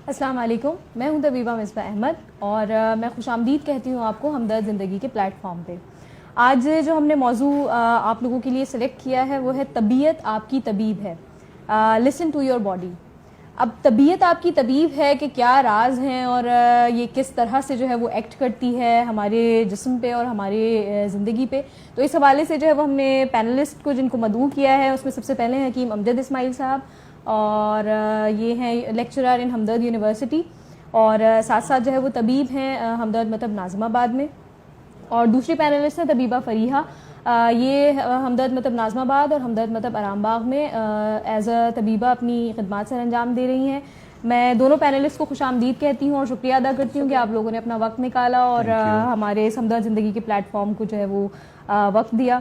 السلام علیکم، میں ہوں طبیبہ مصباح احمد اور میں خوش آمدید کہتی ہوں آپ کو ہمدرد زندگی کے پلیٹ فارم پہ. آج جو ہم نے موضوع آپ لوگوں کے لیے سلیکٹ کیا ہے وہ ہے طبیعت آپ کی طبیب ہے. Listen to your body. اب طبیعت آپ کی طبیب ہے کہ کیا راز ہیں اور یہ کس طرح سے جو ہے وہ ایکٹ کرتی ہے ہمارے جسم پہ اور ہمارے زندگی پہ. تو اس حوالے سے جو ہے وہ ہم نے پینلسٹ کو جن کو مدعو کیا ہے اس میں سب سے پہلے ہیں حکیم امجد اسماعیل صاحب، اور یہ ہیں لیکچرر ان ہمدرد یونیورسٹی، اور ساتھ ساتھ جو ہے وہ طبیب ہیں ہمدرد مطب ناظم آباد میں. اور دوسری پینلسٹ ہیں طبیبہ فریحہ، یہ ہمدرد مطب ناظم آباد اور ہمدرد مطب آرام باغ میں ایز اے طبیبہ اپنی خدمات سر انجام دے رہی ہیں. میں دونوں پینلسٹ کو خوش آمدید کہتی ہوں اور شکریہ ادا کرتی ہوں کہ آپ لوگوں نے اپنا وقت نکالا اور ہمارے اس ہمدرد زندگی کے پلیٹ فارم کو جو ہے وہ وقت دیا.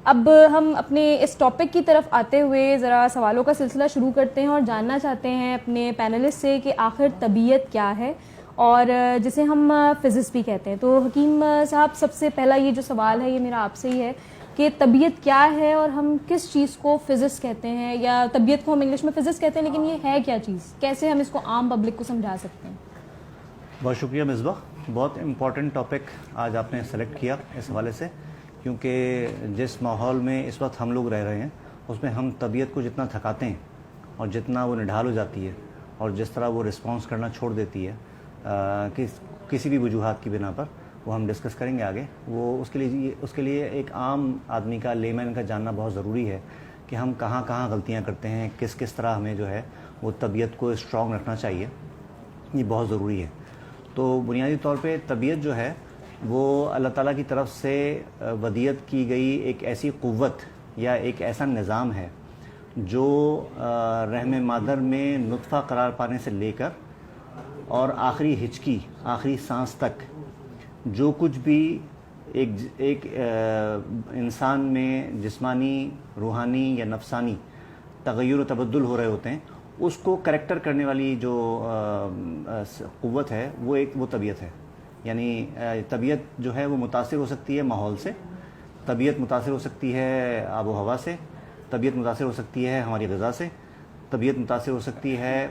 اب ہم اپنے اس ٹاپک کی طرف آتے ہوئے ذرا سوالوں کا سلسلہ شروع کرتے ہیں اور جاننا چاہتے ہیں اپنے پینلسٹ سے کہ آخر طبیعت کیا ہے، اور جسے ہم فزکس بھی کہتے ہیں. تو حکیم صاحب، سب سے پہلا یہ جو سوال ہے یہ میرا آپ سے ہی ہے کہ طبیعت کیا ہے اور ہم کس چیز کو فزکس کہتے ہیں، یا طبیعت کو ہم انگلش میں فزکس کہتے ہیں لیکن یہ ہے کیا چیز، کیسے ہم اس کو عام پبلک کو سمجھا سکتے ہیں؟ بہت شکریہ مصباح، بہت امپورٹنٹ ٹاپک آج آپ نے سلیکٹ کیا اس حوالے سے، کیونکہ جس ماحول میں اس وقت ہم لوگ رہ رہے ہیں اس میں ہم طبیعت کو جتنا تھکاتے ہیں اور جتنا وہ نڈھال ہو جاتی ہے اور جس طرح وہ رسپانس کرنا چھوڑ دیتی ہے کسی بھی وجوہات کی بنا پر، وہ ہم ڈسکس کریں گے آگے. وہ اس کے لیے ایک عام آدمی کا، لے مین کا جاننا بہت ضروری ہے کہ ہم کہاں کہاں غلطیاں کرتے ہیں، کس کس طرح ہمیں جو ہے وہ طبیعت کو اسٹرانگ رکھنا چاہیے. یہ بہت ضروری ہے. تو بنیادی طور پہ طبیعت جو ہے وہ اللہ تعالیٰ کی طرف سے ودیعت کی گئی ایک ایسی قوت یا ایک ایسا نظام ہے جو رحم مادر میں نطفہ قرار پانے سے لے کر اور آخری ہچکی، آخری سانس تک جو کچھ بھی ایک انسان میں جسمانی، روحانی یا نفسانی تغیر و تبدل ہو رہے ہوتے ہیں، اس کو کریکٹر کرنے والی جو قوت ہے وہ طبیعت ہے. یعنی طبیعت جو ہے وہ متاثر ہو سکتی ہے ماحول سے، طبیعت متاثر ہو سکتی ہے آب و ہوا سے، طبیعت متاثر ہو سکتی ہے ہماری غذا سے، طبیعت متاثر ہو سکتی ہے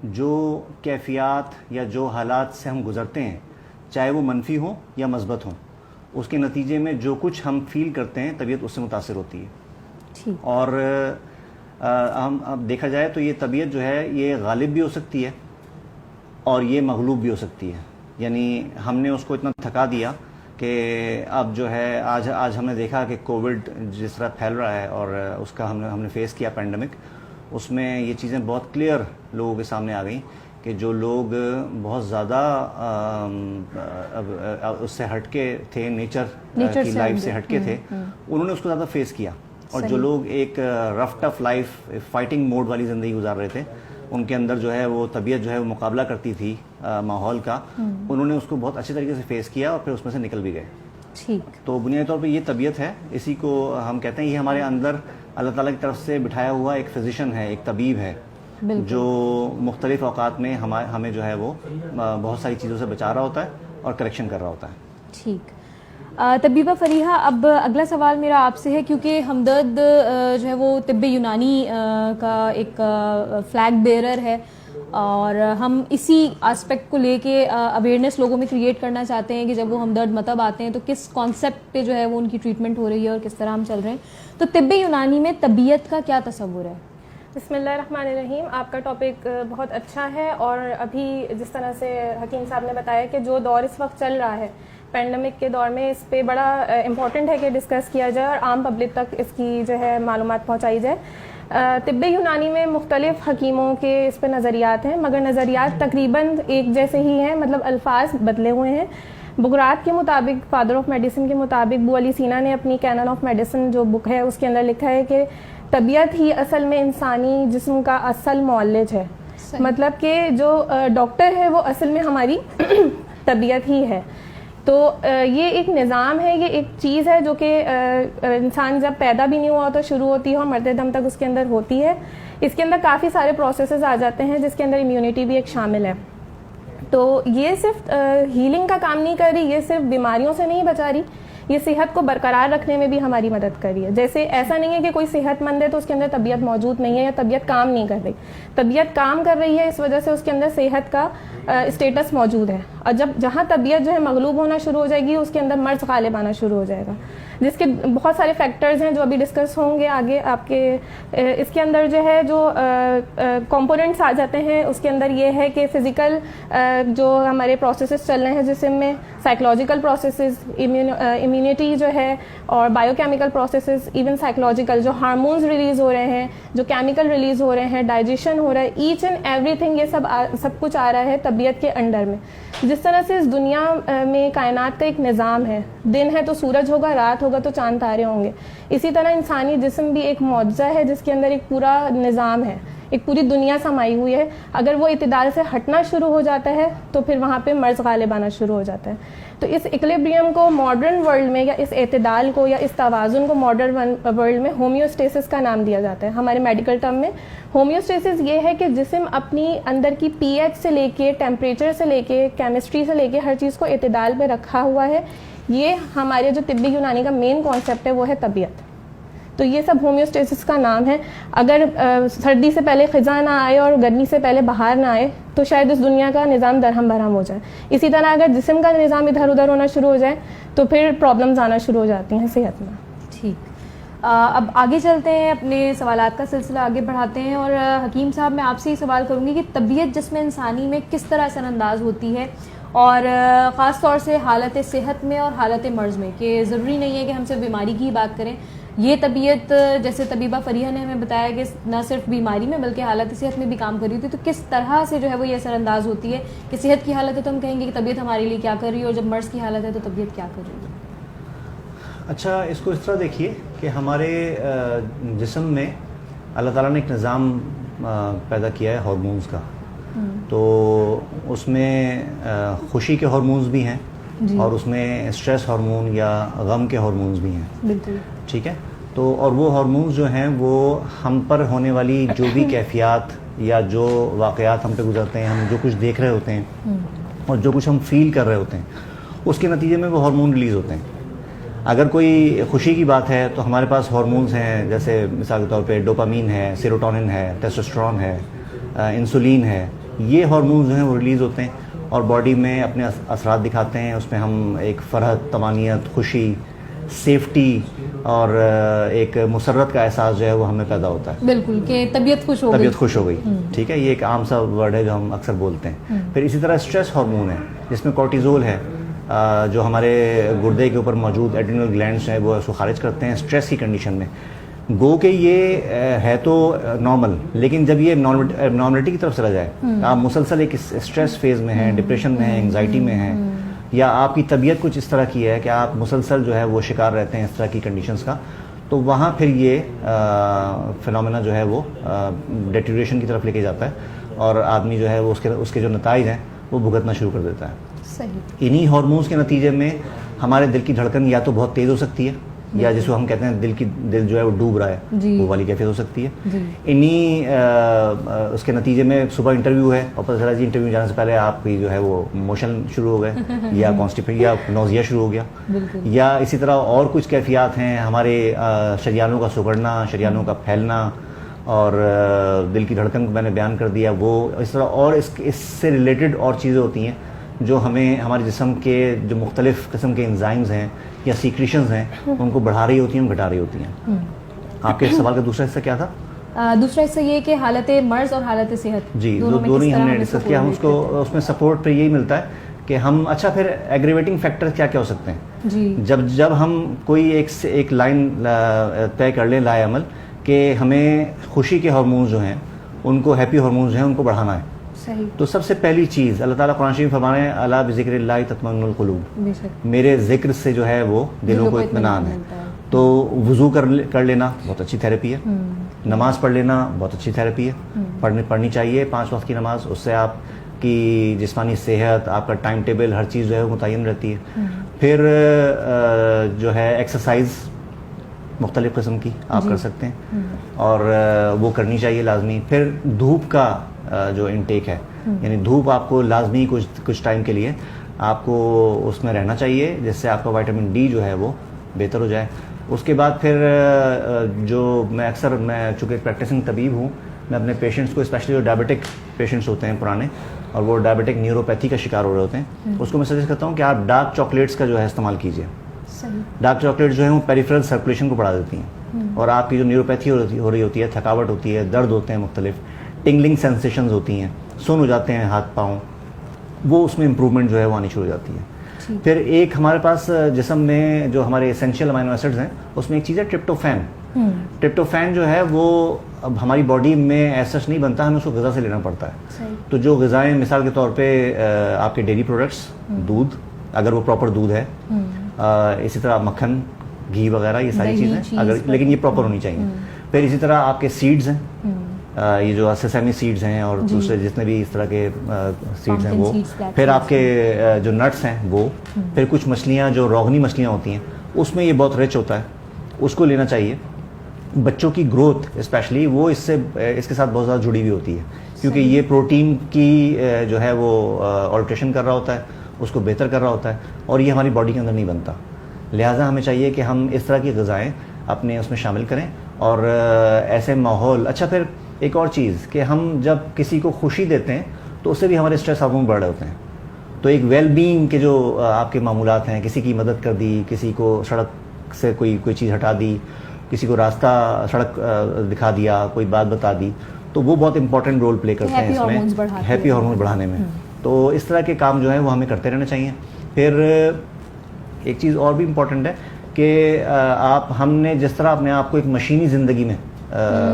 جو کیفیات یا جو حالات سے ہم گزرتے ہیں، چاہے وہ منفی ہوں یا مثبت ہوں، اس کے نتیجے میں جو کچھ ہم فیل کرتے ہیں طبیعت اس سے متاثر ہوتی ہے. اور ہم اب دیکھا جائے تو یہ طبیعت جو ہے یہ غالب بھی ہو سکتی ہے اور یہ مغلوب بھی ہو سکتی ہے. یعنی ہم نے اس کو اتنا تھکا دیا کہ اب جو ہے آج ہم نے دیکھا کہ کووڈ جس طرح پھیل رہا ہے اور اس کا ہم نے فیس کیا پینڈیمک، اس میں یہ چیزیں بہت کلیئر لوگوں کے سامنے آ گئیں کہ جو لوگ بہت زیادہ اس سے ہٹ کے تھے، نیچر کی لائف سے ہٹ کے تھے، انہوں نے اس کو زیادہ فیس کیا. اور جو لوگ ایک رف ٹف لائف، فائٹنگ موڈ والی زندگی گزار رہے تھے، ان کے اندر جو ہے وہ طبیعت جو ہے وہ مقابلہ کرتی تھی ماحول کا، انہوں نے اس کو بہت اچھے طریقے سے فیس کیا اور پھر اس میں سے نکل بھی گئے. تو بنیادی طور پہ یہ طبیعت ہے، اسی کو ہم کہتے ہیں یہ ہمارے اندر اللہ تعالیٰ کی طرف سے بٹھایا ہوا ایک فزیشین ہے، ایک طبیب ہے جو مختلف اوقات میں ہمیں جو ہے وہ بہت ساری چیزوں سے بچا رہا ہوتا ہے اور کریکشن کر رہا ہوتا ہے. ٹھیک. طبیبہ فریحہ، اب اگلا سوال میرا آپ سے ہے، کیونکہ ہمدرد جو ہے وہ طب یونانی کا ایک فلیگ بیئرر ہے اور ہم اسی آسپیکٹ کو لے کے اویئرنیس لوگوں میں کریٹ کرنا چاہتے ہیں کہ جب وہ ہمدرد مطب آتے ہیں تو کس کانسیپٹ پہ جو ہے وہ ان کی ٹریٹمنٹ ہو رہی ہے اور کس طرح ہم چل رہے ہیں. تو طب یونانی میں طبیعت کا کیا تصور ہے؟ بسم اللہ الرحمن الرحیم. آپ کا ٹاپک بہت اچھا ہے، اور ابھی جس طرح سے حکیم صاحب نے بتایا کہ جو دور اس وقت چل رہا ہے پینڈیمک کے دور میں، اس پہ بڑا امپورٹنٹ ہے کہ ڈسکس کیا جائے اور عام پبلک تک اس کی جو ہے معلومات پہنچائی جائے. طب یونانی میں مختلف حکیموں کے اس پہ نظریات ہیں، مگر نظریات تقریباً ایک جیسے ہی ہیں، مطلب الفاظ بدلے ہوئے ہیں. بغرات کے مطابق، فادر آف میڈیسن کے مطابق، بو علی سینا نے اپنی کینن آف میڈیسن جو بک ہے اس کے اندر لکھا ہے کہ طبیعت ہی اصل میں انسانی جسم کا اصل معالج ہے. مطلب کہ جو ڈاکٹر ہے وہ اصل میں ہماری طبیعت ہی ہے. تو یہ ایک نظام ہے، یہ ایک چیز ہے جو کہ انسان جب پیدا بھی نہیں ہوا تو شروع ہوتی ہے اور مرتے دم تک اس کے اندر ہوتی ہے. اس کے اندر کافی سارے پروسیسز آ جاتے ہیں جس کے اندر امیونٹی بھی ایک شامل ہے. تو یہ صرف ہیلنگ کا کام نہیں کر رہی، یہ صرف بیماریوں سے نہیں بچا رہی، یہ صحت کو برقرار رکھنے میں بھی ہماری مدد کر رہی ہے. جیسے ایسا نہیں ہے کہ کوئی صحت مند ہے تو اس کے اندر طبیعت موجود نہیں ہے یا طبیعت کام نہیں کر رہی. طبیعت کام کر رہی ہے, اس وجہ سے اس کے اندر صحت کا اسٹیٹس موجود ہے. اور جہاں طبیعت جو ہے مغلوب ہونا شروع ہو جائے گی, اس کے اندر مرض غالب آنا شروع ہو جائے گا, جس کے بہت سارے فیکٹرز ہیں جو ابھی ڈسکس ہوں گے آگے آپ کے. اس کے اندر جو ہے جو کمپوننٹس آ جاتے ہیں, اس کے اندر یہ ہے کہ فزیکل جو ہمارے پروسیسز چل رہے ہیں جسم میں, سائیکولوجیکل پروسیسز, امیونٹی جو ہے, اور bio chemical processes, even psychological جو ہارمونز ریلیز ہو رہے ہیں, جو کیمیکل ریلیز ہو رہے ہیں, ڈائجیشن ہو رہا ہے, ایچ اینڈ ایوری تھنگ, یہ سب کچھ آ رہا ہے طبیعت کے انڈر میں. جس طرح سے اس دنیا میں کائنات کا ایک نظام ہے, دن ہے تو سورج ہوگا, رات ہوگا تو چاند تارے ہوں گے, اسی طرح انسانی جسم بھی ایک معجزہ ہے جس کے اندر ایک پورا نظام ہے, ایک پوری دنیا سمائی ہوئی ہے. اگر وہ اعتدال سے ہٹنا شروع ہو جاتا ہے تو پھر وہاں پہ مرض غالب آنا شروع ہو جاتا ہے. تو اس ایکولیبریم کو ماڈرن ورلڈ میں, یا اس اعتدال کو یا اس توازن کو ماڈرن ورلڈ میں ہومیوسٹیسس کا نام دیا جاتا ہے. ہمارے میڈیکل ٹرم میں ہومیوسٹیسس یہ ہے کہ جسم اپنی اندر کی پی ایچ سے لے کے, ٹیمپریچر سے لے کے, کیمسٹری سے لے کے ہر چیز کو اعتدال پہ رکھا ہوا ہے. یہ ہمارے جو طبی یونانی کا مین کانسیپٹ ہے وہ ہے طبیعت. تو یہ سب ہومیوسٹیسس کا نام ہے. اگر سردی سے پہلے خزاں نہ آئے اور گرمی سے پہلے بہار نہ آئے تو شاید اس دنیا کا نظام درہم برہم ہو جائے. اسی طرح اگر جسم کا نظام ادھر ادھر ہونا شروع ہو جائے تو پھر پرابلمز آنا شروع ہو جاتی ہیں صحت میں. ٹھیک, اب آگے چلتے ہیں, اپنے سوالات کا سلسلہ آگے بڑھاتے ہیں. اور حکیم صاحب, میں آپ سے یہ سوال کروں گی کہ طبیعت جسم انسانی میں کس طرح اثر انداز ہوتی ہے, اور خاص طور سے حالت صحت میں اور حالت مرض میں, کہ ضروری نہیں ہے کہ ہم صرف بیماری کی ہی بات کریں. یہ طبیعت, جیسے طبیبہ فریحہ نے ہمیں بتایا کہ نہ صرف بیماری میں بلکہ حالت صحت میں بھی کام کر رہی ہوتی ہے, تو کس طرح سے جو ہے وہ یہ اثر انداز ہوتی ہے کہ صحت کی حالت ہے تو ہم کہیں گے کہ طبیعت ہمارے لیے کیا کر رہی ہے, اور جب مرض کی حالت ہے تو طبیعت کیا کر رہی ہے. اچھا, اس کو اس طرح دیکھیے کہ ہمارے جسم میں اللہ تعالیٰ نے ایک نظام پیدا کیا ہے ہارمونز کا. تو اس میں خوشی کے ہارمونز بھی ہیں, اور اس میں اسٹریس ہارمون یا غم کے ہارمونز بھی ہیں. بالکل ٹھیک ہے. تو اور وہ ہارمونز جو ہیں وہ ہم پر ہونے والی جو بھی کیفیات یا جو واقعات ہم پہ گزرتے ہیں, ہم جو کچھ دیکھ رہے ہوتے ہیں اور جو کچھ ہم فیل کر رہے ہوتے ہیں, اس کے نتیجے میں وہ ہارمون ریلیز ہوتے ہیں. اگر کوئی خوشی کی بات ہے تو ہمارے پاس ہارمونز ہیں, جیسے مثال کے طور پہ ڈوپامین ہے, سیروٹونن ہے, ٹیسٹوسٹرون ہے, انسولین ہے. یہ ہارمونز جو ہیں وہ ریلیز ہوتے ہیں اور باڈی میں اپنے اثرات دکھاتے ہیں. اس میں ہم ایک فرحت, طمانینت, خوشی, سیفٹی اور ایک مسرت کا احساس جو ہے وہ ہمیں پیدا ہوتا ہے. بالکل, کہ طبیعت خوش ہو گئی. طبیعت خوش ہو گئی. ٹھیک ہے, یہ ایک عام سا ورڈ ہے جو ہم اکثر بولتے ہیں. پھر اسی طرح اسٹریس ہارمون ہے جس میں کورٹیزول ہے, جو ہمارے گردے کے اوپر موجود ایڈرینل گلینڈز ہیں وہ اس کو خارج کرتے ہیں اسٹریس کی کنڈیشن میں. گو کہ یہ ہے تو نارمل, لیکن جب یہ نارملٹی کی طرف چلا جائے, آپ مسلسل ایک اسٹریس فیز میں ہیں, ڈپریشن میں ہیں, انگزائٹی میں ہیں, یا آپ کی طبیعت کچھ اس طرح کی ہے کہ آپ مسلسل جو ہے وہ شکار رہتے ہیں اس طرح کی کنڈیشنز کا, تو وہاں پھر یہ فنومینا جو ہے وہ ڈیٹیریشن کی طرف لے کے جاتا ہے, اور آدمی جو ہے وہ اس کے جو نتائج ہیں وہ بھگتنا شروع کر دیتا ہے. صحیح. انہی ہارمونز کے نتیجے میں ہمارے دل کی دھڑکن یا تو بہت تیز ہو سکتی ہے, یا جس کو ہم کہتے ہیں دل جو ہے وہ ڈوب رہا ہے, وہ والی کیفیت ہو سکتی ہے. انہی اس کے نتیجے میں صبح انٹرویو ہے اور پتہ چلا جی انٹرویو جانے سے پہلے آپ کی جو ہے وہ موشن شروع ہو گئے, یا کانسٹیپیشن یا نوزیا شروع ہو گیا, یا اسی طرح اور کچھ کیفیات ہیں ہمارے شریانوں کا سکڑنا, شریانوں کا پھیلنا, اور دل کی دھڑکن کو میں نے بیان کر دیا وہ. اس طرح اور اس سے ریلیٹڈ اور چیزیں ہوتی ہیں جو ہمیں ہمارے جسم کے جو مختلف قسم کے انزائمز ہیں یا سیکریشنز ہیں ان کو بڑھا رہی ہوتی ہیں, گھٹا رہی ہوتی ہیں. آپ کے سوال کا دوسرا حصہ کیا تھا؟ دوسرا حصہ یہ کہ حالت مرض اور حالت صحت, جی دونوں ہی ہم نے ڈسکس کیا. ہم اس میں سپورٹ پہ یہی ملتا ہے کہ ہم اچھا پھر ایگریویٹنگ فیکٹر کیا کیا ہو سکتے ہیں. جی جب ہم کوئی ایک لائن طے کر لیں لائے عمل کہ ہمیں خوشی کے ہارمونز جو ہیں ان کو, ہیپی ہارمونز جو ہیں ان کو بڑھانا ہے, تو سب سے پہلی چیز اللہ تعالیٰ قرآن شریف فرما رہے ہیں الا بذکر اللہ تطمئن القلوب, میرے ذکر سے جو ہے وہ دلوں کو اطمینان ہے. تو وضو کر لینا بہت اچھی تھیراپی ہے, نماز پڑھ لینا بہت اچھی تھیراپی ہے, پڑھنی چاہیے 5 وقت کی نماز. اس سے آپ کی جسمانی صحت, آپ کا ٹائم ٹیبل, ہر چیز جو ہے وہ متعین رہتی ہے. پھر جو ہے ایکسرسائز مختلف قسم کی آپ کر سکتے ہیں اور وہ کرنی چاہیے لازمی. پھر دھوپ کا جو انٹیک ہے یعنی دھوپ آپ کو لازمی کچھ ٹائم کے لیے آپ کو اس میں رہنا چاہیے، جس سے آپ کا وائٹامن ڈی جو ہے وہ بہتر ہو جائے. اس کے بعد پھر جو میں چونکہ پریکٹسنگ طبیب ہوں، میں اپنے پیشنٹس کو اسپیشلی جو ڈائبٹک پیشنٹس ہوتے ہیں پرانے اور وہ ڈائبٹک نیوروپیتھی کا شکار ہو رہے ہوتے ہیں، اس کو میں سجیسٹ کرتا ہوں کہ آپ ڈارک چاکلیٹس کا جو ہے استعمال کیجیے. ڈارک چاکلیٹ جو ہے وہ پیریفرل سرکولیشن کو بڑھا دیتی ہیں اور آپ کی جو نیوروپیتھی ہو رہی ہوتی ہے، تھکاوٹ ہوتی ہے، درد ہوتے ہیں مختلف، ٹنگلنگ سینسیشنز ہوتی ہیں، سن ہو جاتے ہیں ہاتھ پاؤں، وہ اس میں امپروومنٹ جو ہے وہ آنی شروع ہو جاتی ہے. پھر ایک ہمارے پاس جسم میں جو ہمارے اسینشیل امائنو ایسڈز ہیں اس میں ایک چیز ہے ٹرپٹوفین. ٹرپٹوفین جو ہے وہ اب ہماری باڈی میں ایسا نہیں بنتا، ہمیں اس کو غذا سے لینا پڑتا ہے. تو جو غذائیں مثال کے طور پہ آپ کے ڈیری پروڈکٹس، دودھ اگر وہ پراپر دودھ ہے، اسی طرح مکھن، گھی وغیرہ، یہ ساری چیزیں لیکن یہ پراپر ہونی چاہیے. پھر اسی طرح آپ کے سیڈز ہیں، یہ جو سیسمی سیڈز ہیں اور دوسرے جتنے بھی اس طرح کے سیڈز ہیں وہ، پھر آپ کے جو نٹس ہیں وہ، پھر کچھ مچھلیاں جو روغنی مچھلیاں ہوتی ہیں اس میں یہ بہت رچ ہوتا ہے، اس کو لینا چاہیے. بچوں کی گروتھ اسپیشلی وہ اس کے ساتھ بہت زیادہ جڑی ہوئی ہوتی ہے، کیونکہ یہ پروٹین کی جو ہے وہ آلٹریشن کر رہا ہوتا ہے، اس کو بہتر کر رہا ہوتا ہے، اور یہ ہماری باڈی کے اندر نہیں بنتا. لہٰذا ہمیں چاہیے کہ ہم اس طرح کی غذائیں اپنے اس میں شامل کریں اور ایسے ماحول. اچھا، پھر ایک اور چیز کہ ہم جب کسی کو خوشی دیتے ہیں تو اس سے بھی ہمارے اسٹریس ہارمون بڑھ رہے ہوتے ہیں. تو ایک ویل بینگ کے جو آپ کے معمولات ہیں، کسی کی مدد کر دی، کسی کو سڑک سے کوئی چیز ہٹا دی، کسی کو راستہ سڑک دکھا دیا، کوئی بات بتا دی، تو وہ بہت امپورٹنٹ رول پلے کرتے ہیں اس میں ہیپی ہارمون بڑھانے میں. تو اس طرح کے کام جو ہیں وہ ہمیں کرتے رہنا چاہیے. پھر ایک چیز اور بھی امپورٹنٹ ہے کہ ہم نے جس طرح اپنے آپ کو ایک مشینی زندگی میں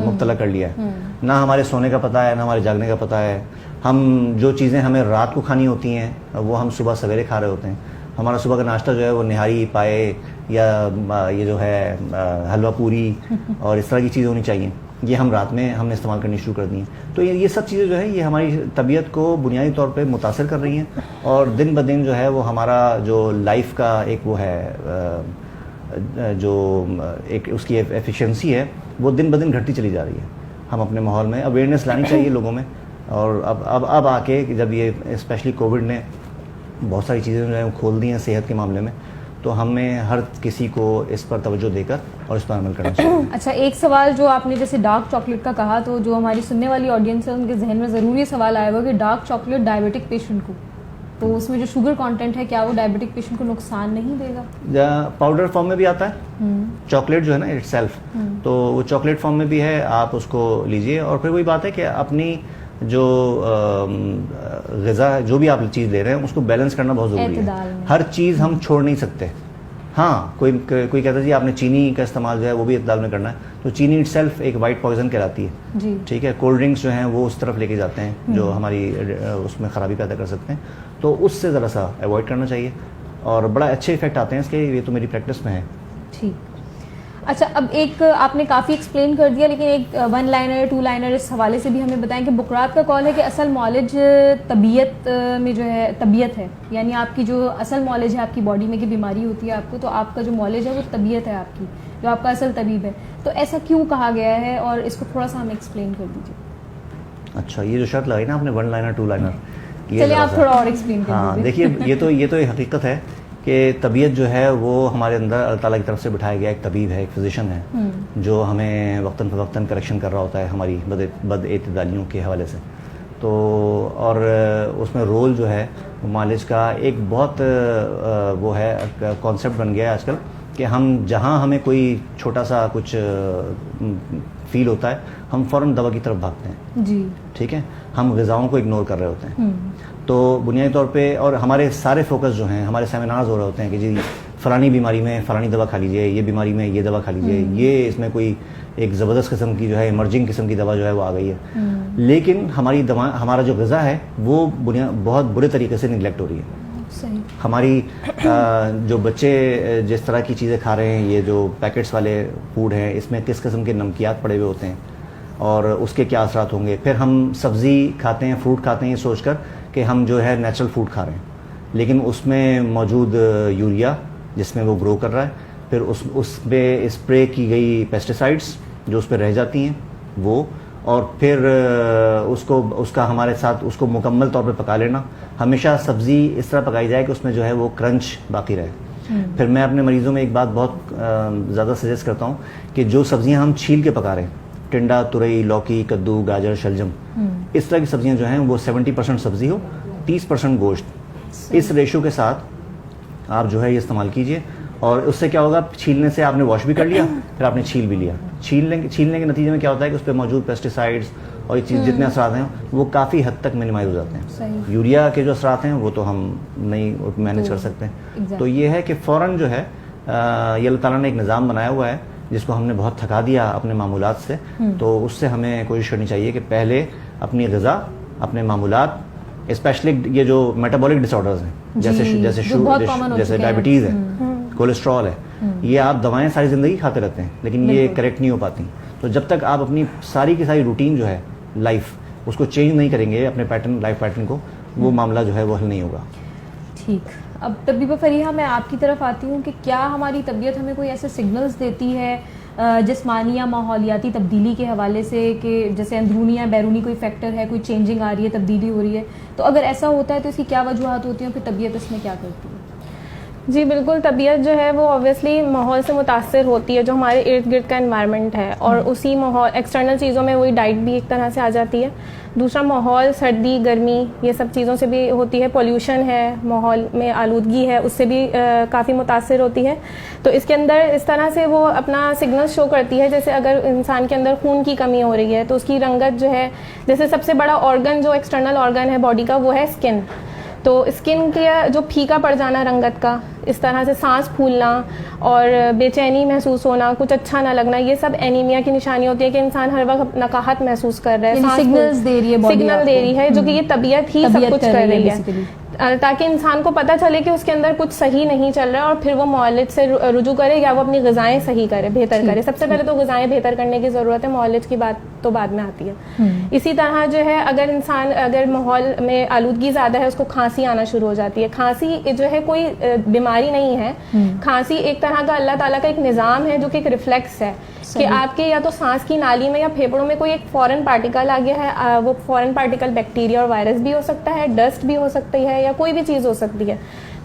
مبتلا کر لیا ہے، نہ ہمارے سونے کا پتہ ہے، نہ ہمارے جاگنے کا پتہ ہے. ہم جو چیزیں ہمیں رات کو کھانی ہوتی ہیں وہ ہم صبح سویرے کھا رہے ہوتے ہیں. ہمارا صبح کا ناشتہ جو ہے وہ نہاری، پائے یا یہ جو ہے حلوہ پوری اور اس طرح کی چیزیں ہونی چاہیے، یہ ہم رات میں ہم نے استعمال کرنی شروع کر دی ہیں. تو یہ سب چیزیں جو ہے یہ ہماری طبیعت کو بنیادی طور پہ متاثر کر رہی ہیں، اور دن بدن جو ہے وہ ہمارا جو لائف کا ایک وہ ہے جو ایک اس کی ایفیشنسی ہے وہ دن بدن گھٹتی چلی جا رہی ہے. ہم اپنے ماحول میں اویئرنیس لانی چاہیے لوگوں میں. اور اب آ کے جب یہ اسپیشلی کووڈ نے بہت ساری چیزیں جو ہیں کھول دی ہیں صحت کے معاملے میں، تو ہمیں ہر کسی کو اس پر توجہ دے کر اور اس پر عمل کرنا چاہیے. اچھا، ایک سوال جو آپ نے جیسے ڈارک چاکلیٹ کا کہا، تو جو ہماری سننے والی آڈینس ہے ان کے ذہن میں ضرور یہ سوال آئے گا کہ ڈارک چاکلیٹ ڈائبٹک پیشنٹ کو، تو اس میں جو شوگر کانٹینٹ ہے کیا وہ ڈائبٹک پیشنٹ کو نقصان نہیں دے گا؟ پاؤڈر فارم میں بھی آتا ہے چاکلیٹ جو ہے نا اٹ سیلف، تو وہ چاکلیٹ فارم میں بھی ہے، آپ اس کو لیجئے. اور پھر وہی بات ہے کہ اپنی جو غذا جو بھی آپ چیز لے رہے ہیں اس کو بیلنس کرنا بہت ضروری ہے. ہر چیز ہم چھوڑ نہیں سکتے. ہاں، کوئی کہتا ہے جی آپ نے چینی کا استعمال جو ہے وہ بھی اعتدال میں کرنا ہے، تو چینی اٹ سیلف ایک وائٹ پوائزن کہلاتی ہے. ٹھیک ہے، کولڈ ڈرنکس جو ہیں وہ اس طرف لے کے جاتے ہیں جو ہماری اس میں خرابی پیدا کر سکتے ہیں، تو اس سے ذرا سا اوائڈ کرنا چاہیے. اور بڑا اچھے افیکٹ آتے ہیں اس کے، یہ تو میری پریکٹس میں ہے. ٹھیک. اچھا، اب ایک آپ نے کافی ایکسپلین کر دیا، لیکن ایک 1 لائنر 2 لائنر اس حوالے سے بھی ہمیں بتائیں کہ بقراط کا قول ہے کہ اصل معالج طبیعت میں جو ہے طبیعت ہے، یعنی آپ کی جو اصل معالج ہے آپ کی باڈی میں کی بیماری ہوتی ہے آپ کو، تو آپ کا جو معالج ہے وہ طبیعت ہے آپ کی، جو آپ کا اصل طبیب ہے. تو ایسا کیوں کہا گیا ہے اور اس کو تھوڑا سا ہمیں ایکسپلین کر دیجیے. اچھا، یہ جو شرط لگائی نا آپ نے 1 لائنر 2 لائنر، چلیے آپ تھوڑا اور ایکسپلین کر دیجیے. دیکھیے یہ تو ایک حقیقت ہے کہ طبیعت جو ہے وہ ہمارے اندر اللہ تعالیٰ کی طرف سے بٹھایا گیا ایک طبیب ہے، ایک فزیشین ہے، جو ہمیں وقتاً فوقتاً کریکشن کر رہا ہوتا ہے ہماری بد اعتدالیوں کے حوالے سے. تو اور اس میں رول جو ہے معالج کا ایک بہت وہ ہے کانسیپٹ بن گیا ہے آج کل کہ ہم جہاں ہمیں کوئی چھوٹا سا کچھ فیل ہوتا ہے ہم فوراً دوا کی طرف بھاگتے ہیں. جی ٹھیک ہے، ہم غذاؤں کو اگنور کر رہے ہوتے ہیں. تو بنیادی طور پہ اور ہمارے سارے فوکس جو ہیں ہمارے سیمینارز ہو رہے ہوتے ہیں کہ جی فلانی بیماری میں فلانی دوا کھا لیجیے، یہ بیماری میں یہ دوا کھا لیجیے، یہ اس میں کوئی ایک زبردست قسم کی جو ہے ایمرجنگ قسم کی دوا جو ہے وہ آ گئی ہے. لیکن ہمارا جو غذا ہے وہ بہت برے طریقے سے نگلیکٹ ہو رہی ہے. ہماری جو بچے جس طرح کی چیزیں کھا رہے ہیں، یہ جو پیکٹس والے فوڈ ہیں، اس میں کس قسم کے نمکیات پڑے ہوئے ہوتے ہیں اور اس کے کیا اثرات ہوں گے. پھر ہم سبزی کھاتے ہیں، فروٹ کھاتے ہیں یہ سوچ کر کہ ہم جو ہے نیچرل فوڈ کھا رہے ہیں، لیکن اس میں موجود یوریا جس میں وہ گرو کر رہا ہے، پھر اس پہ اسپرے کی گئی پیسٹیسائڈس جو اس پہ رہ جاتی ہیں وہ، اور پھر اس کا ہمارے ساتھ اس کو مکمل طور پہ پکا لینا. ہمیشہ سبزی اس طرح پکائی جائے کہ اس میں جو ہے وہ کرنچ باقی رہے. پھر میں اپنے مریضوں میں ایک بات بہت زیادہ سجیسٹ کرتا ہوں کہ جو سبزیاں ہم چھیل کے پکا رہے ہیں, ٹنڈا, ترئی, لوکی, کدو, گاجر, شلجم, اس طرح کی سبزیاں جو ہیں وہ 70% سبزی ہو, 30% گوشت. اس ریشو کے ساتھ آپ جو ہے یہ استعمال کیجئے, اور اس سے کیا ہوگا, چھیلنے سے آپ نے واش بھی کر لیا, پھر آپ نے چھیل بھی لیا. چھیلنے کے نتیجے میں کیا ہوتا ہے کہ اس پہ موجود پیسٹیسائڈز اور یہ چیز جتنے اثرات ہیں وہ کافی حد تک منیمائز ہو جاتے ہیں. یوریا کے جو اثرات ہیں وہ تو ہم نہیں مینیج کر سکتے. تو یہ ہے کہ فوراً جو ہے یہ اللہ تعالیٰ نے ایک نظام بنایا ہوا ہے جس کو ہم نے بہت تھکا دیا اپنے معمولات سے. تو اس سے ہمیں کوشش کرنی چاہیے کہ پہلے اپنی غذا, اپنے معمولات, اسپیشلی یہ جو میٹابولک ڈس آرڈرز ہیں جیسے ڈائبٹیز ہے, کولیسٹرول ہے, یہ آپ دوائیں ساری زندگی کھاتے رہتے ہیں لیکن یہ کریکٹ نہیں ہو پاتی. تو جب تک آپ اپنی ساری کی ساری روٹین جو ہے لائف اس کو چینج نہیں کریں گے, اپنے لائف پیٹرن کو, وہ معاملہ جو ہے وہ حل نہیں ہوگا. ٹھیک. اب طبیبہ فریحہ میں آپ کی طرف آتی ہوں کہ کیا ہماری طبیعت ہمیں کوئی ایسے سگنلز دیتی ہے جسمانی یا ماحولیاتی تبدیلی کے حوالے سے کہ جیسے اندرونی یا بیرونی کوئی فیکٹر ہے, کوئی چینجنگ آ رہی ہے, تبدیلی ہو رہی ہے, تو اگر ایسا ہوتا ہے تو اس کی کیا وجوہات ہوتی ہیں, پھر طبیعت اس میں کیا کرتی ہے؟ جی بالکل, طبیعت جو ہے وہ اوبویسلی ماحول سے متاثر ہوتی ہے, جو ہمارے ارد گرد کا انوائرمنٹ ہے, اور اسی ماحول ایکسٹرنل چیزوں میں وہی ڈائٹ بھی ایک طرح سے آ جاتی ہے. دوسرا ماحول, سردی, گرمی, یہ سب چیزوں سے بھی ہوتی ہے. پولیوشن ہے, ماحول میں آلودگی ہے, اس سے بھی کافی متاثر ہوتی ہے. تو اس کے اندر اس طرح سے وہ اپنا سگنل شو کرتی ہے. جیسے اگر انسان کے اندر خون کی کمی ہو رہی ہے تو اس کی رنگت جو ہے, جیسے سب سے بڑا آرگن جو ایکسٹرنل آرگن ہے باڈی کا وہ ہے اسکن. تو اسکن کے جو پھیکا پڑ جانا رنگت کا, اس طرح سے سانس پھولنا اور بے چینی محسوس ہونا, کچھ اچھا نہ لگنا, یہ سب اینیمیا کی نشانی ہوتی ہے کہ انسان ہر وقت نقاہت محسوس کر رہا ہے, سگنل دے رہی ہے جو کہ یہ طبیعت ہی سب کچھ کر رہی ہے, تاکہ انسان کو پتہ چلے کہ اس کے اندر کچھ صحیح نہیں چل رہا ہے, اور پھر وہ معالج سے رجوع کرے یا وہ اپنی غذائیں صحیح کرے, بہتر کرے. سب سے پہلے تو غذائیں بہتر کرنے کی ضرورت ہے, معالج کی بات تو بعد میں آتی ہے. اسی طرح جو ہے اگر ماحول میں آلودگی زیادہ ہے, اس کو کھانسی آنا شروع ہو جاتی ہے. کھانسی جو ہے کوئی بیماری نہیں ہے, کھانسی ایک طرح کا اللہ تعالیٰ کا ایک نظام ہے جو کہ ایک ریفلیکس ہے کہ آپ کے یا تو سانس کی نالی میں یا پھیپھڑوں میں کوئی ایک فورن پارٹیکل آ گیا ہے. وہ فورن پارٹیکل بیکٹیریا اور وائرس بھی ہو سکتا ہے, ڈسٹ بھی ہو سکتی ہے, یا کوئی بھی چیز ہو سکتی ہے.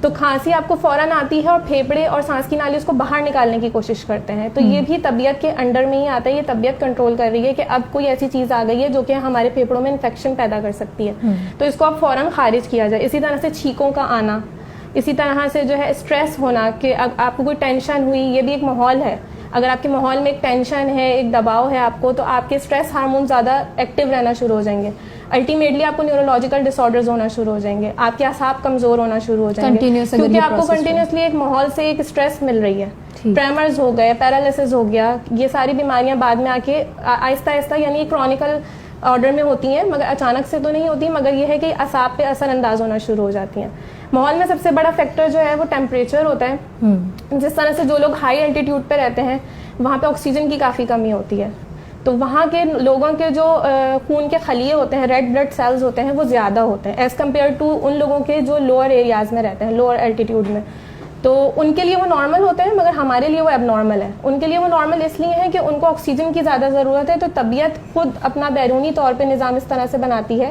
تو کھانسی آپ کو فوراً آتی ہے اور پھیپھڑے اور سانس کی نالی اس کو باہر نکالنے کی کوشش کرتے ہیں. تو یہ بھی طبیعت کے انڈر میں ہی آتا ہے, یہ طبیعت کنٹرول کر رہی ہے کہ اب کوئی ایسی چیز آ گئی ہے جو کہ ہمارے پھیپھڑوں میں انفیکشن پیدا کر سکتی ہے, تو اس کو اب فوراً خارج کیا جائے. اسی طرح سے چھینکوں کا آنا, اسی طرح سے جو ہے اسٹریس ہونا کہ آپ کو کوئی ٹینشن ہوئی, یہ بھی ایک ماحول ہے. اگر آپ کے ماحول میں ایک ٹینشن ہے, ایک دباؤ ہے آپ کو, تو آپ کے اسٹریس ہارمون زیادہ ایکٹیو رہنا شروع ہو جائیں گے. الٹیمیٹلی آپ کو نیورولوجیکل ڈس آرڈرز ہونا شروع ہو جائیں گے, آپ کے اعصاب کمزور ہونا شروع ہو جائیں گے, کیونکہ آپ کو کنٹینیوسلی ایک ماحول سے ایک اسٹریس مل رہی ہے. ٹریمرز ہو گئے, پیرالسس ہو گیا, یہ ساری بیماریاں بعد میں آ کے آہستہ آہستہ یعنی کرونیکل آرڈر میں ہوتی ہیں, مگر اچانک سے تو نہیں ہوتی, مگر یہ ہے کہ اعصاب پہ اثر انداز ہونا شروع ہو جاتی ہیں. ماحول میں سب سے بڑا فیکٹر جو ہے وہ ٹیمپریچر ہوتا ہے. جس طرح سے جو لوگ ہائی الٹیٹیوڈ پہ رہتے ہیں وہاں پہ آکسیجن کی کافی کمی ہوتی ہے, تو وہاں کے لوگوں کے جو خون کے خلیے ہوتے ہیں, ریڈ بلڈ سیلز ہوتے ہیں, وہ زیادہ ہوتے ہیں ایز کمپیئر ٹو ان لوگوں کے جو لوور ایریاز میں رہتے ہیں, لوور الٹیٹیوڈ میں. تو ان کے لیے وہ نارمل ہوتے ہیں, مگر ہمارے لیے وہ اب نارمل ہے. ان کے لیے وہ نارمل اس لیے ہے کہ ان کو آکسیجن کی زیادہ ضرورت ہے. تو طبیعت خود اپنا بیرونی طور پہ نظام اس طرح سے بناتی ہے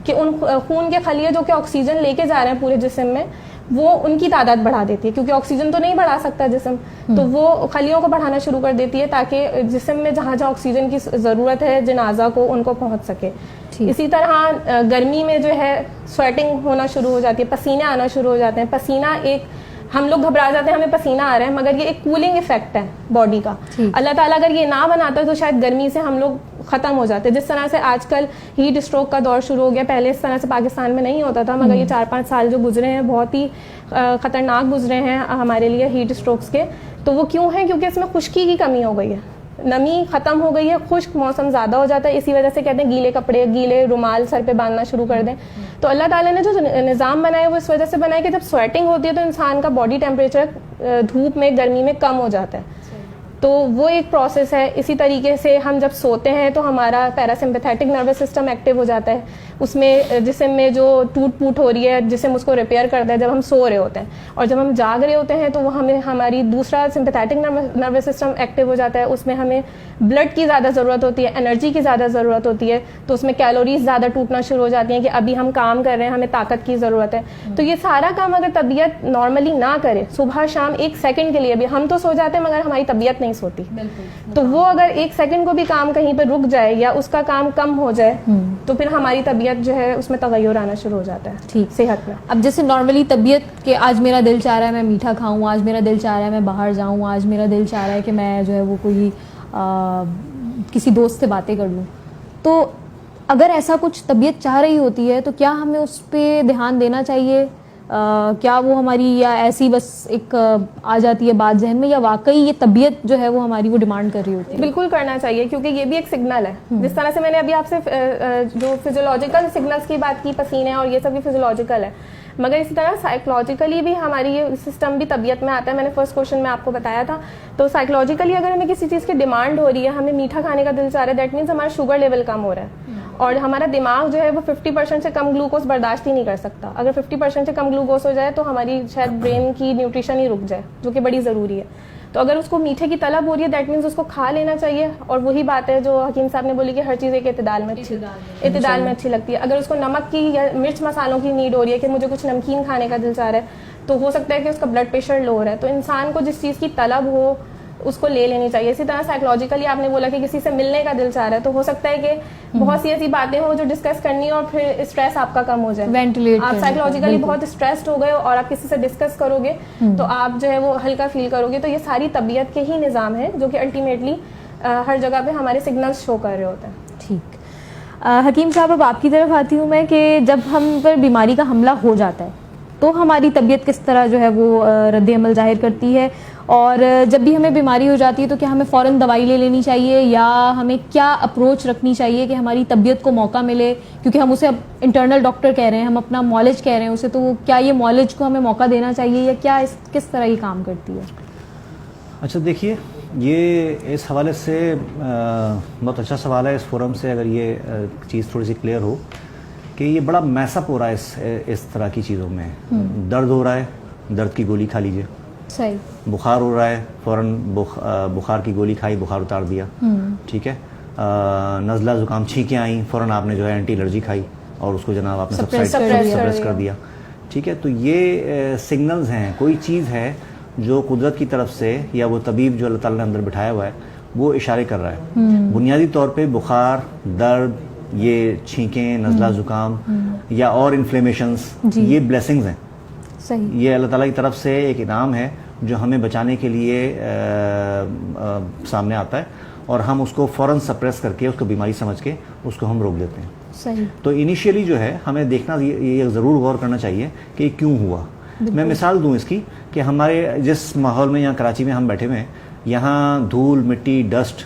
کہ ان خون کے خلیے جو کہ آکسیجن لے کے جا رہے ہیں پورے جسم میں, وہ ان کی تعداد بڑھا دیتی ہے, کیونکہ آکسیجن تو نہیں بڑھا سکتا جسم, تو وہ خلیوں کو بڑھانا شروع کر دیتی ہے تاکہ جسم میں جہاں جہاں آکسیجن کی ضرورت ہے جن اعضاء کو, ان کو پہنچ سکے. اسی طرح گرمی میں جو ہے سویٹنگ ہونا شروع ہو جاتی ہے, پسینے آنا شروع ہو جاتے ہیں. پسینہ ایک, ہم لوگ گھبرا جاتے ہیں ہمیں پسینہ آ رہا ہے, مگر یہ ایک کولنگ افیکٹ ہے باڈی کا. اللہ تعالیٰ اگر یہ نہ بناتا تو شاید گرمی سے ہم لوگ ختم ہو جاتے. جس طرح سے آج کل ہیٹ اسٹروک کا دور شروع ہو گیا, پہلے اس طرح سے پاکستان میں نہیں ہوتا تھا, مگر یہ 4-5 سال جو گزرے ہیں بہت ہی خطرناک گزرے ہیں ہمارے لیے ہیٹ اسٹروکس کے. تو وہ کیوں ہیں؟ کیونکہ اس میں خشکی کی کمی ہو گئی ہے, نمی ختم ہو گئی ہے, خشک موسم زیادہ ہو جاتا ہے. اسی وجہ سے کہتے ہیں گیلے کپڑے, گیلے رومال سر پہ باندھنا شروع کر دیں. تو اللہ تعالیٰ نے جو نظام بنایا وہ اس وجہ سے بنایا کہ جب سویٹنگ ہوتی ہے تو انسان کا باڈی ٹیمپریچر دھوپ میں, گرمی میں کم ہو جاتا ہے. تو وہ ایک پروسیس ہے. اسی طریقے سے ہم جب سوتے ہیں تو ہمارا پیراسمپیتھیٹک نروس سسٹم ایکٹیو ہو جاتا ہے. اس میں جسم میں جو ٹوٹ پوٹ ہو رہی ہے جسم اس کو ریپیئر کرتا ہے جب ہم سو رہے ہوتے ہیں, اور جب ہم جاگ رہے ہوتے ہیں تو وہ ہمیں ہماری دوسرا سمپیتھیٹک نروس سسٹم ایکٹیو ہو جاتا ہے, اس میں ہمیں بلڈ کی زیادہ ضرورت ہوتی ہے, انرجی کی زیادہ ضرورت ہوتی ہے, تو اس میں کیلوریز زیادہ ٹوٹنا شروع ہو جاتی ہیں کہ ابھی ہم کام کر رہے ہیں, ہمیں طاقت کی ضرورت ہے. تو یہ سارا کام اگر طبیعت نارملی نہ کرے, صبح شام ایک سیکنڈ کے لیے بھی, ہم تو سو جاتے ہیں مگر ہماری طبیعت نہیں سوتی, تو وہ اگر ایک سیکنڈ کو بھی کام کہیں پہ رک جائے یا اس کا کام کم ہو جائے تو پھر ہماری طبیعت جو ہے اس میں تغیر آنا شروع ہو جاتا ہے ٹھیک صحت میں. اب جیسے نارملی طبیعت کہ آج میرا دل چاہ رہا ہے میں میٹھا کھاؤں, آج میرا دل چاہ رہا ہے میں باہر جاؤں, آج میرا دل چاہ رہا ہے کہ میں جو ہے وہ کوئی کسی دوست سے باتیں کر لوں, تو اگر ایسا کچھ طبیعت چاہ رہی ہوتی ہے تو کیا ہمیں اس پہ دھیان دینا چاہیے؟ کیا وہ ہماری یا ایسی بس ایک آ جاتی ہے بات ذہن میں, یا واقعی یہ طبیعت جو ہے وہ ہماری وہ ڈیمانڈ کر رہی ہوتی ہے؟ بالکل کرنا چاہیے, کیونکہ یہ بھی ایک سگنل ہے. جس طرح سے میں نے ابھی آپ سے جو فزیولوجیکل سگنلس کی بات کی, پسینے اور یہ سب بھی فزیولوجیکل ہے, مگر اسی طرح سائیکولوجیکلی بھی ہماری یہ سسٹم بھی طبیعت میں آتا ہے. میں نے فرسٹ کوشچن میں آپ کو بتایا تھا, تو سائیکولوجیکلی اگر ہمیں کسی چیز کی ڈیمانڈ ہو رہی ہے, ہمیں میٹھا کھانے کا دل چاہ رہا ہے, دیٹ مینس ہمارا شوگر لیول کم ہو رہا ہے, اور ہمارا دماغ جو ہے وہ 50% سے کم گلوکوز برداشت ہی نہیں کر سکتا. اگر 50% سے کم گلوکوز ہو جائے تو ہماری شاید برین کی نیوٹریشن ہی رک جائے, جو کہ بڑی ضروری ہے. تو اگر اس کو میٹھے کی طلب ہو رہی ہے, دیٹ مینس اس کو کھا لینا چاہیے. اور وہی بات ہے جو حکیم صاحب نے بولی کہ ہر چیز ایک اعتدال میں اچھی لگتی ہے. اگر اس کو نمک کی یا مرچ مسالوں کی نیڈ ہو رہی ہے کہ مجھے کچھ نمکین کھانے کا دل چاہ رہا ہے, تو ہو سکتا ہے کہ اس کا بلڈ پریشر لو ہو رہا ہے. تو انسان کو جس چیز کی طلب ہو اس کو لے لینی چاہیے. اسی طرح سائیکولوجیکلی آپ نے بولا کہ کسی سے ملنے کا دل چاہ رہا ہے, تو ہو سکتا ہے کہ بہت سی ایسی باتیں ہوں جو ڈسکس کرنی اور پھر اسٹریس آپ کا کم ہو جائے. آپ سائیکولوجیکلی بہت اسٹریسڈ ہو گئے اور آپ کسی سے ڈسکس کرو گے تو آپ جو ہے وہ ہلکا فیل کرو گے. تو یہ ساری طبیعت کے ہی نظام ہے جو کہ الٹیمیٹلی ہر جگہ پہ ہمارے سگنلز شو کر رہے ہوتے ہیں. ٹھیک, حکیم صاحب اب آپ کی طرف آتی ہوں میں کہ جب ہم پر بیماری کا حملہ ہو جاتا ہے تو ہماری طبیعت کس طرح جو ہے وہ رد عمل ظاہر کرتی ہے, اور جب بھی ہمیں بیماری ہو جاتی ہے تو کیا ہمیں فوراً دوائی لے لینی چاہیے, یا ہمیں کیا اپروچ رکھنی چاہیے کہ ہماری طبیعت کو موقع ملے, کیونکہ ہم اسے اب انٹرنل ڈاکٹر کہہ رہے ہیں, ہم اپنا مالج کہہ رہے ہیں اسے, تو کیا یہ مالج کو ہمیں موقع دینا چاہیے, یا کیا کس طرح یہ کام کرتی ہے؟ اچھا دیکھیے, یہ اس حوالے سے بہت اچھا سوال ہے اس فورم سے, اگر یہ چیز تھوڑی سی کلیئر ہو کہ یہ بڑا میس اپ ہو رہا ہے اس طرح کی چیزوں میں. درد ہو رہا ہے, درد کی گولی کھا لیجیے. صحیح. بخار ہو رہا ہے, فوراً بخار کی گولی کھائی, بخار اتار دیا. ٹھیک ہے. نزلہ زکام چھینکیں آئیں, فوراً آپ نے جو ہے اینٹی الرجی کھائی اور اس کو جناب آپ نے سپریس کر دیا. ٹھیک ہے. تو یہ سگنلز ہیں, کوئی چیز ہے جو قدرت کی طرف سے یا وہ طبیب جو اللہ تعالیٰ نے اندر بٹھایا ہوا ہے وہ اشارے کر رہا ہے. بنیادی طور پہ بخار, درد, یہ چھینکیں, نزلہ زکام یا اور انفلیمیشنز, یہ بلیسنگز ہیں. صحیح. یہ اللہ تعالیٰ کی طرف سے ایک انعام ہے جو ہمیں بچانے کے لیے سامنے آتا ہے, اور ہم اس کو فوراً سپریس کر کے, اس کو بیماری سمجھ کے اس کو ہم روک دیتے ہیں. صحیح. تو انیشیلی جو ہے ہمیں دیکھنا, یہ ضرور غور کرنا چاہیے کہ کیوں ہوا. میں مثال دوں اس کی کہ ہمارے جس ماحول میں یہاں کراچی میں ہم بیٹھے ہوئے ہیں, یہاں دھول, مٹی, ڈسٹ,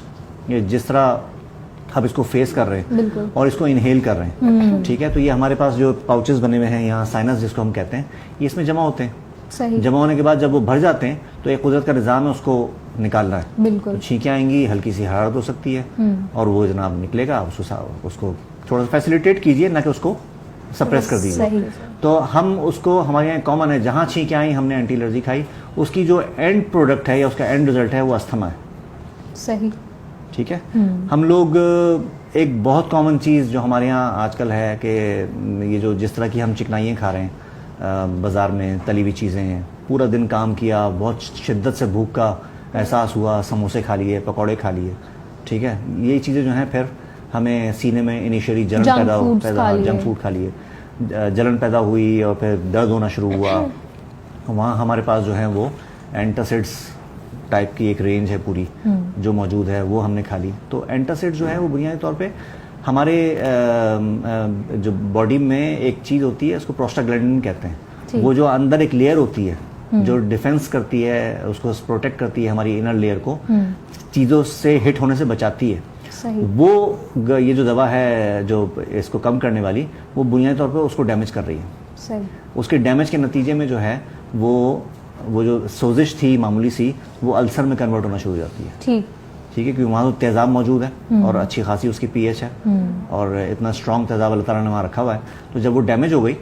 یہ جس طرح اب اس کو فیس کر رہے ہیں اور اس کو انہیل کر رہے ہیں. ٹھیک ہے. تو یہ ہمارے پاس جو پاؤچز بنے ہوئے ہیں یہاں, سائنس جس کو ہم کہتے ہیں, یہ اس میں جمع ہوتے ہیں. صحیح. جمع ہونے کے بعد جب وہ بھر جاتے ہیں تو ایک قدرت کا نظام ہے اس کو نکالنا ہے. بالکل. چھینکیں آئیں گی, ہلکی سی حرارت ہو سکتی ہے اور وہ جناب نکلے گا. اس کو تھوڑا سا فیسیلیٹیٹ کیجئے, نہ کہ اس کو سپریس کر دیجیے. تو ہم اس کو, ہمارے یہاں کامن ہے, جہاں چھینکیں آئیں ہم نے اینٹی الرجی کھائی, اس کی جو اینڈ پروڈکٹ ہے یا اس کا اینڈ رزلٹ ہے وہ استھما ہے. صحیح. ٹھیک ہے. ہم لوگ ایک بہت کامن چیز جو ہمارے یہاں آج کل ہے کہ یہ جو جس طرح کی ہم چکنائیاں کھا رہے ہیں بازار میں, تلی ہوئی چیزیں ہیں, پورا دن کام کیا, بہت شدت سے بھوک کا احساس ہوا, سموسے کھا لیے, پکوڑے کھا لیے. ٹھیک ہے. یہ چیزیں جو ہیں پھر ہمیں سینے میں انیشیلی جلن جنک فوڈ کھا لیے, جلن پیدا ہوئی اور پھر درد ہونا شروع ہوا. وہاں ہمارے پاس جو ہیں وہ اینٹاسڈس ٹائپ کی ایک رینج ہے پوری جو موجود ہے, وہ ہم نے کھا لی. تو اینٹاسڈ جو ہے وہ بنیادی طور پہ ہمارے جو باڈی میں ایک چیز ہوتی ہے, اس کو پروسٹاگلینڈن کہتے ہیں. وہ جو اندر ایک لیئر ہوتی ہے جو ڈیفینس کرتی ہے, اس کو پروٹیکٹ کرتی ہے ہماری انر لیئر کو, چیزوں سے ہٹ ہونے سے بچاتی ہے. وہ یہ جو دوا ہے جو اس کو کم کرنے والی, وہ بنیادی طور پہ اس کو ڈیمیج کر رہی ہے. اس کے ڈیمیج کے نتیجے میں جو ہے وہ جو سوزش تھی معمولی سی, وہ السر میں کنورٹ ہونا شروع ہو جاتی ہے. ٹھیک ہے, کیونکہ وہاں تو تیزاب موجود ہے اور اچھی خاصی اس کی پی ایچ ہے اور اتنا اسٹرانگ تیزاب اللہ تعالیٰ نے وہاں رکھا ہوا ہے. تو جب وہ ڈیمیج ہو گئی,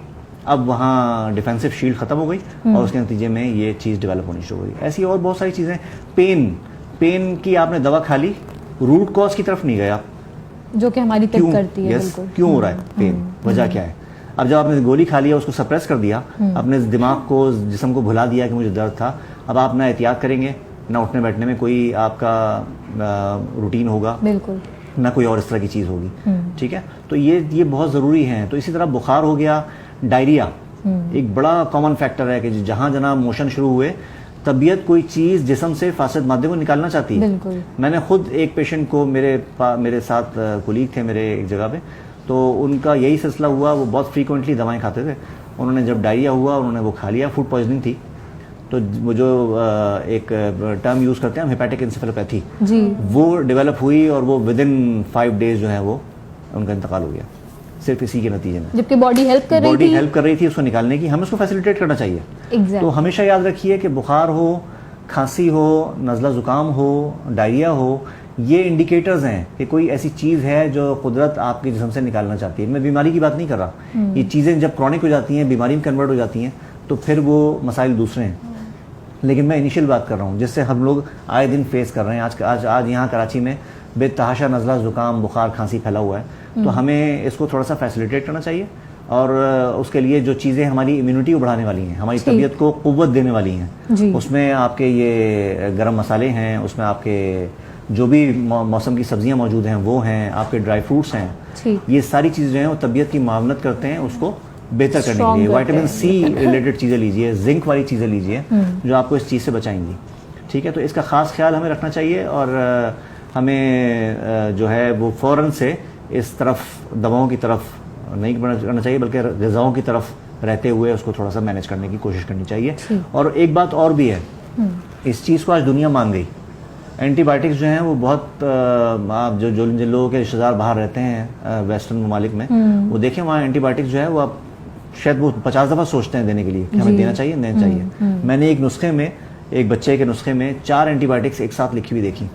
اب وہاں ڈیفینسو شیلڈ ختم ہو گئی اور اس کے نتیجے میں یہ چیز ڈیولپ ہونی شروع ہو گئی. ایسی اور بہت ساری چیزیں. پین کی آپ نے دوا کھا لی, روٹ کاز کی طرف نہیں گئے آپ, جو کہ ہماری طب کرتی ہے. بالکل کیوں ہو رہا ہے پین, وجہ کیا ہے. اب جب آپ نے گولی کھا لیا, اس کو سپریس کر دیا, اپنے دماغ کو جسم کو بھلا دیا کہ مجھے درد تھا, اب آپ نہ احتیاط کریں گے, نہ اٹھنے بیٹھنے میں کوئی آپ کا روٹین ہوگا, بالکل, نہ کوئی اور اس طرح کی چیز ہوگی. ٹھیک ہے, تو یہ بہت ضروری ہے. تو اسی طرح بخار ہو گیا, ڈائریا ایک بڑا کامن فیکٹر ہے کہ جہاں جناب موشن شروع ہوئے, طبیعت کوئی چیز جسم سے فاسد مادے کو نکالنا چاہتی ہے. میں نے خود ایک پیشنٹ کو, میرے ساتھ کولیگ تھے میرے ایک جگہ پہ, تو ان کا یہی سلسلہ ہوا. وہ بہت فریکوینٹلی دوائیں کھاتے تھے. انہوں نے جب ڈائریا ہوا انہوں نے وہ کھا لیا, فوڈ پوائزننگ تھی. تو وہ جو ایک ٹرم یوز کرتے ہیں ہم, ہیپیٹک انسیفیلوپیتھی, وہ ڈیولپ ہوئی اور وہ ود ان 5 days جو ہے وہ ان کا انتقال ہو گیا, صرف اسی کے نتیجے میں. جبکہ باڈی ہیلپ کر رہی تھی اس کو نکالنے کی. ہمیں اس کو فیسیلیٹیٹ کرنا چاہیے. تو ہمیشہ یاد رکھیے کہ بخار ہو, کھانسی ہو, نزلہ زکام ہو, ڈائریا ہو, یہ انڈیکیٹرز ہیں کہ کوئی ایسی چیز ہے جو قدرت آپ کے جسم سے نکالنا چاہتی ہے. میں بیماری کی بات نہیں کر رہا. یہ چیزیں جب کرونک ہو جاتی ہیں, بیماری میں کنورٹ ہو جاتی ہیں, تو پھر وہ مسائل دوسرے ہیں. لیکن میں انیشیل بات کر رہا ہوں جس سے ہم لوگ آئے دن فیس کر رہے ہیں. آج یہاں کراچی میں بے تحاشا نزلہ زکام, بخار, کھانسی پھیلا ہوا ہے. تو ہمیں اس کو تھوڑا سا فیسیلیٹیٹ کرنا چاہیے, اور اس کے لیے جو چیزیں ہماری امیونٹی کو بڑھانے والی ہیں, ہماری طبیعت کو قوت دینے والی ہیں, اس میں آپ کے یہ گرم مسالے ہیں, اس میں آپ کے جو بھی موسم کی سبزیاں موجود ہیں وہ ہیں, آپ کے ڈرائی فروٹس ہیں. یہ ساری چیزیں جو ہیں وہ طبیعت کی معاونت کرتے ہیں اس کو بہتر کرنے کے لیے. وائٹامن سی ریلیٹڈ چیزیں لیجیے, زنک والی چیزیں لیجیے جو آپ کو اس چیز سے بچائیں گی. ٹھیک ہے, تو اس کا خاص خیال ہمیں رکھنا چاہیے, اور ہمیں جو ہے وہ فوراً سے اس طرف دواؤں کی طرف نہیں کرنا چاہیے, بلکہ غذاؤں کی طرف رہتے ہوئے اس کو تھوڑا سا مینیج کرنے کی کوشش کرنی چاہیے. اور ایک بات اور بھی ہے, اس چیز کو آج دنیا مان گئی. اینٹی بایوٹکس جو ہیں وہ بہت, آپ جو جن لوگوں کے رشتے دار باہر رہتے ہیں ویسٹرن ممالک میں, وہ دیکھیں وہاں اینٹی بایوٹکس جو ہے وہ آپ شاید وہ 50 دفعہ سوچتے ہیں دینے کے لیے کہ ہمیں دینا چاہیے نہیں چاہیے. میں نے ایک نسخے میں, ایک بچے کے نسخے میں 4 اینٹی بایوٹکس ایک ساتھ لکھی ہوئی دیکھی.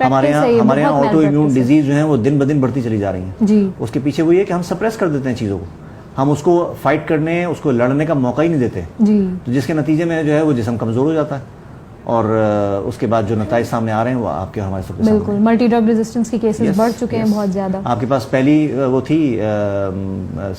ہمارے یہاں آٹو امیون ڈیزیز جو ہیں وہ دن بدن بڑھتی چلی جا رہی ہیں. اس کے پیچھے وہ یہ کہ ہم سپریس کر دیتے ہیں چیزوں کو, ہم اس کو فائٹ کرنے, اس کو لڑنے کا موقع ہی نہیں دیتے, تو جس کے نتیجے میں جو ہے وہ جسم کمزور ہو جاتا ہے, اور اس کے بعد جو نتائج سامنے آ رہے ہیں وہ آپ کے ہمارے سب. بالکل, ملٹی ڈرگ ریزسٹنس کی کیسز بڑھ چکے ہیں بہت زیادہ. آپ کے پاس پہلی وہ تھی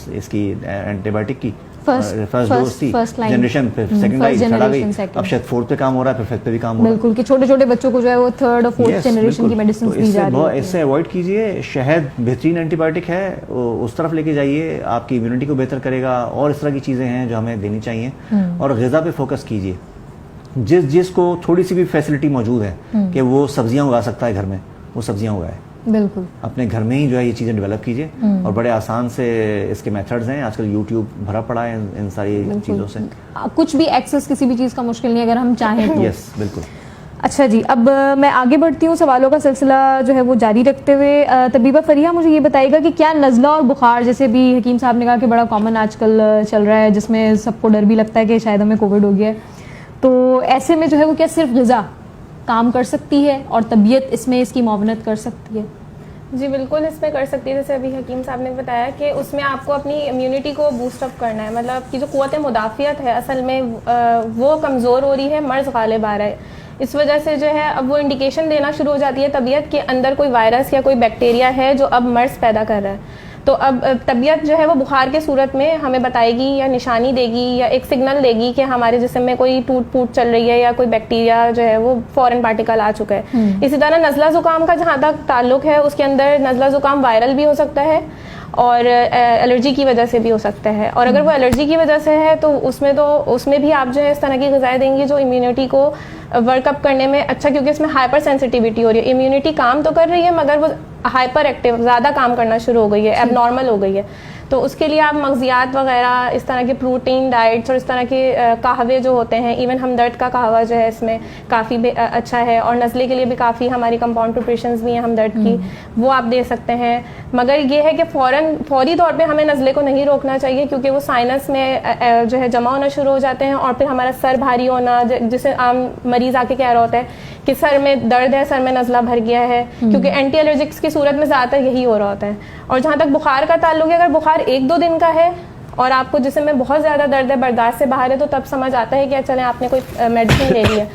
اس کی اینٹی بایوٹک کی فرسٹ ڈوز تھی, جنریشن, پھر سیکنڈ آئی, تھرڈ آ گئی, اب شاید فورتھ پہ کام ہو رہا ہے, پھر ففتھ پہ بھی کام ہو رہا ہے. بالکل, کہ چھوٹے چھوٹے بچوں کو جو ہے وہ تھرڈ اور فورتھ جنریشن کی میڈیسنز دی جا رہی ہیں. اس سے اوائڈ کیجیے. شہد بہترین اینٹی بایوٹک ہے, اس طرف لے کے جائیے, آپ کی امیونٹی کو بہتر کرے گا. اور اس طرح کی چیزیں ہیں جو ہمیں دینی چاہیے. اور غذا پہ فوکس کیجیے. جس کو تھوڑی سی بھی فیسلٹی موجود ہے کہ وہ سبزیاں اگا سکتا ہے گھر میں, وہ سبزیاں اگائے. بالکل, اپنے گھر میں ہی جو ہے یہ چیزیں ڈیولپ کیجیے, اور بڑے آسان سے اس کے میتھڈز ہیں. آج کل یوٹیوب بھرا پڑا ہے ان ساری چیزوں سے, کچھ بھی ایکسس کسی بھی چیز کا مشکل نہیں اگر ہم چاہیں تو. یس بالکل. اچھا جی, اب میں آگے بڑھتی ہوں, سوالوں کا سلسلہ جو ہے وہ جاری رکھتے ہوئے. طبیبہ فریحہ مجھے یہ بتائے گا کہ کیا نزلہ اور بخار, جیسے بھی حکیم صاحب نے کہا کہ بڑا کامن آج کل چل رہا ہے, جس میں سب کو ڈر بھی لگتا ہے کہ شاید ہمیں کووڈ ہو گیا ہے, تو ایسے میں جو ہے وہ کیا صرف غذا کام کر سکتی ہے اور طبیعت اس میں اس کی معاونت کر سکتی ہے؟ جی بالکل اس میں کر سکتی ہے. جیسے ابھی حکیم صاحب نے بتایا کہ اس میں آپ کو اپنی امیونٹی کو بوسٹ اپ کرنا ہے, مطلب آپ کی جو قوت مدافعت ہے اصل میں وہ کمزور ہو رہی ہے, مرض غالب آ رہا ہے. اس وجہ سے جو ہے اب وہ انڈیکیشن دینا شروع ہو جاتی ہے طبیعت کے اندر کوئی وائرس یا کوئی بیکٹیریا ہے جو اب مرض پیدا کر رہا ہے. تو اب طبیعت جو ہے وہ بخار کے صورت میں ہمیں بتائے گی یا نشانی دے گی یا ایک سگنل دے گی کہ ہمارے جسم میں کوئی ٹوٹ پھوٹ چل رہی ہے یا کوئی بیکٹیریا جو ہے وہ فورن پارٹیکل آ چکا ہے. اسی طرح نزلہ زکام کا جہاں تک تعلق ہے, اس کے اندر نزلہ زکام وائرل بھی ہو سکتا ہے اور الرجی کی وجہ سے بھی ہو سکتا ہے. اور اگر وہ الرجی کی وجہ سے ہے تو اس میں بھی آپ جو ہے اس طرح کی غذائیں دیں گی جو امیونٹی کو ورک اپ کرنے میں اچھا, کیونکہ اس میں ہائپر سینسٹیوٹی ہو رہی ہے. امیونٹی کام تو کر رہی ہے مگر وہ ہائپر ایکٹیو, زیادہ کام کرنا شروع ہو گئی ہے, اب نارمل ہو گئی ہے. تو اس کے لیے آپ مغزیات وغیرہ, اس طرح کے پروٹین ڈائٹس اور اس طرح کے قہوے جو ہوتے ہیں, ایون ہمدرد کا قہوہ جو ہے اس میں کافی اچھا ہے, اور نزلے کے لیے بھی کافی ہماری کمپاؤنڈ پریپریشنز بھی ہیں ہمدرد کی, وہ آپ دے سکتے ہیں. مگر یہ ہے کہ فوری طور پہ ہمیں نزلے کو نہیں روکنا چاہیے, کیونکہ وہ سائنس میں جو ہے جمع ہونا شروع ہو جاتے ہیں, اور پھر ہمارا سر بھاری ہونا, جسے عام مریض آ کے کہہ رہا ہوتا ہے کہ سر میں درد ہے, سر میں نزلہ بھر گیا ہے, کیونکہ اینٹی الرجکس کی صورت میں زیادہ تر یہی ہو رہا ہوتا ہے. اور جہاں تک بخار کا تعلق ہے, اگر بخار 1-2 دن کا ہے اور آپ کو جسم میں بہت زیادہ درد ہے, برداشت سے باہر ہے, تو تب سمجھ آتا ہے کہ چلیں آپ نے کوئی میڈیسن لے لی ہے.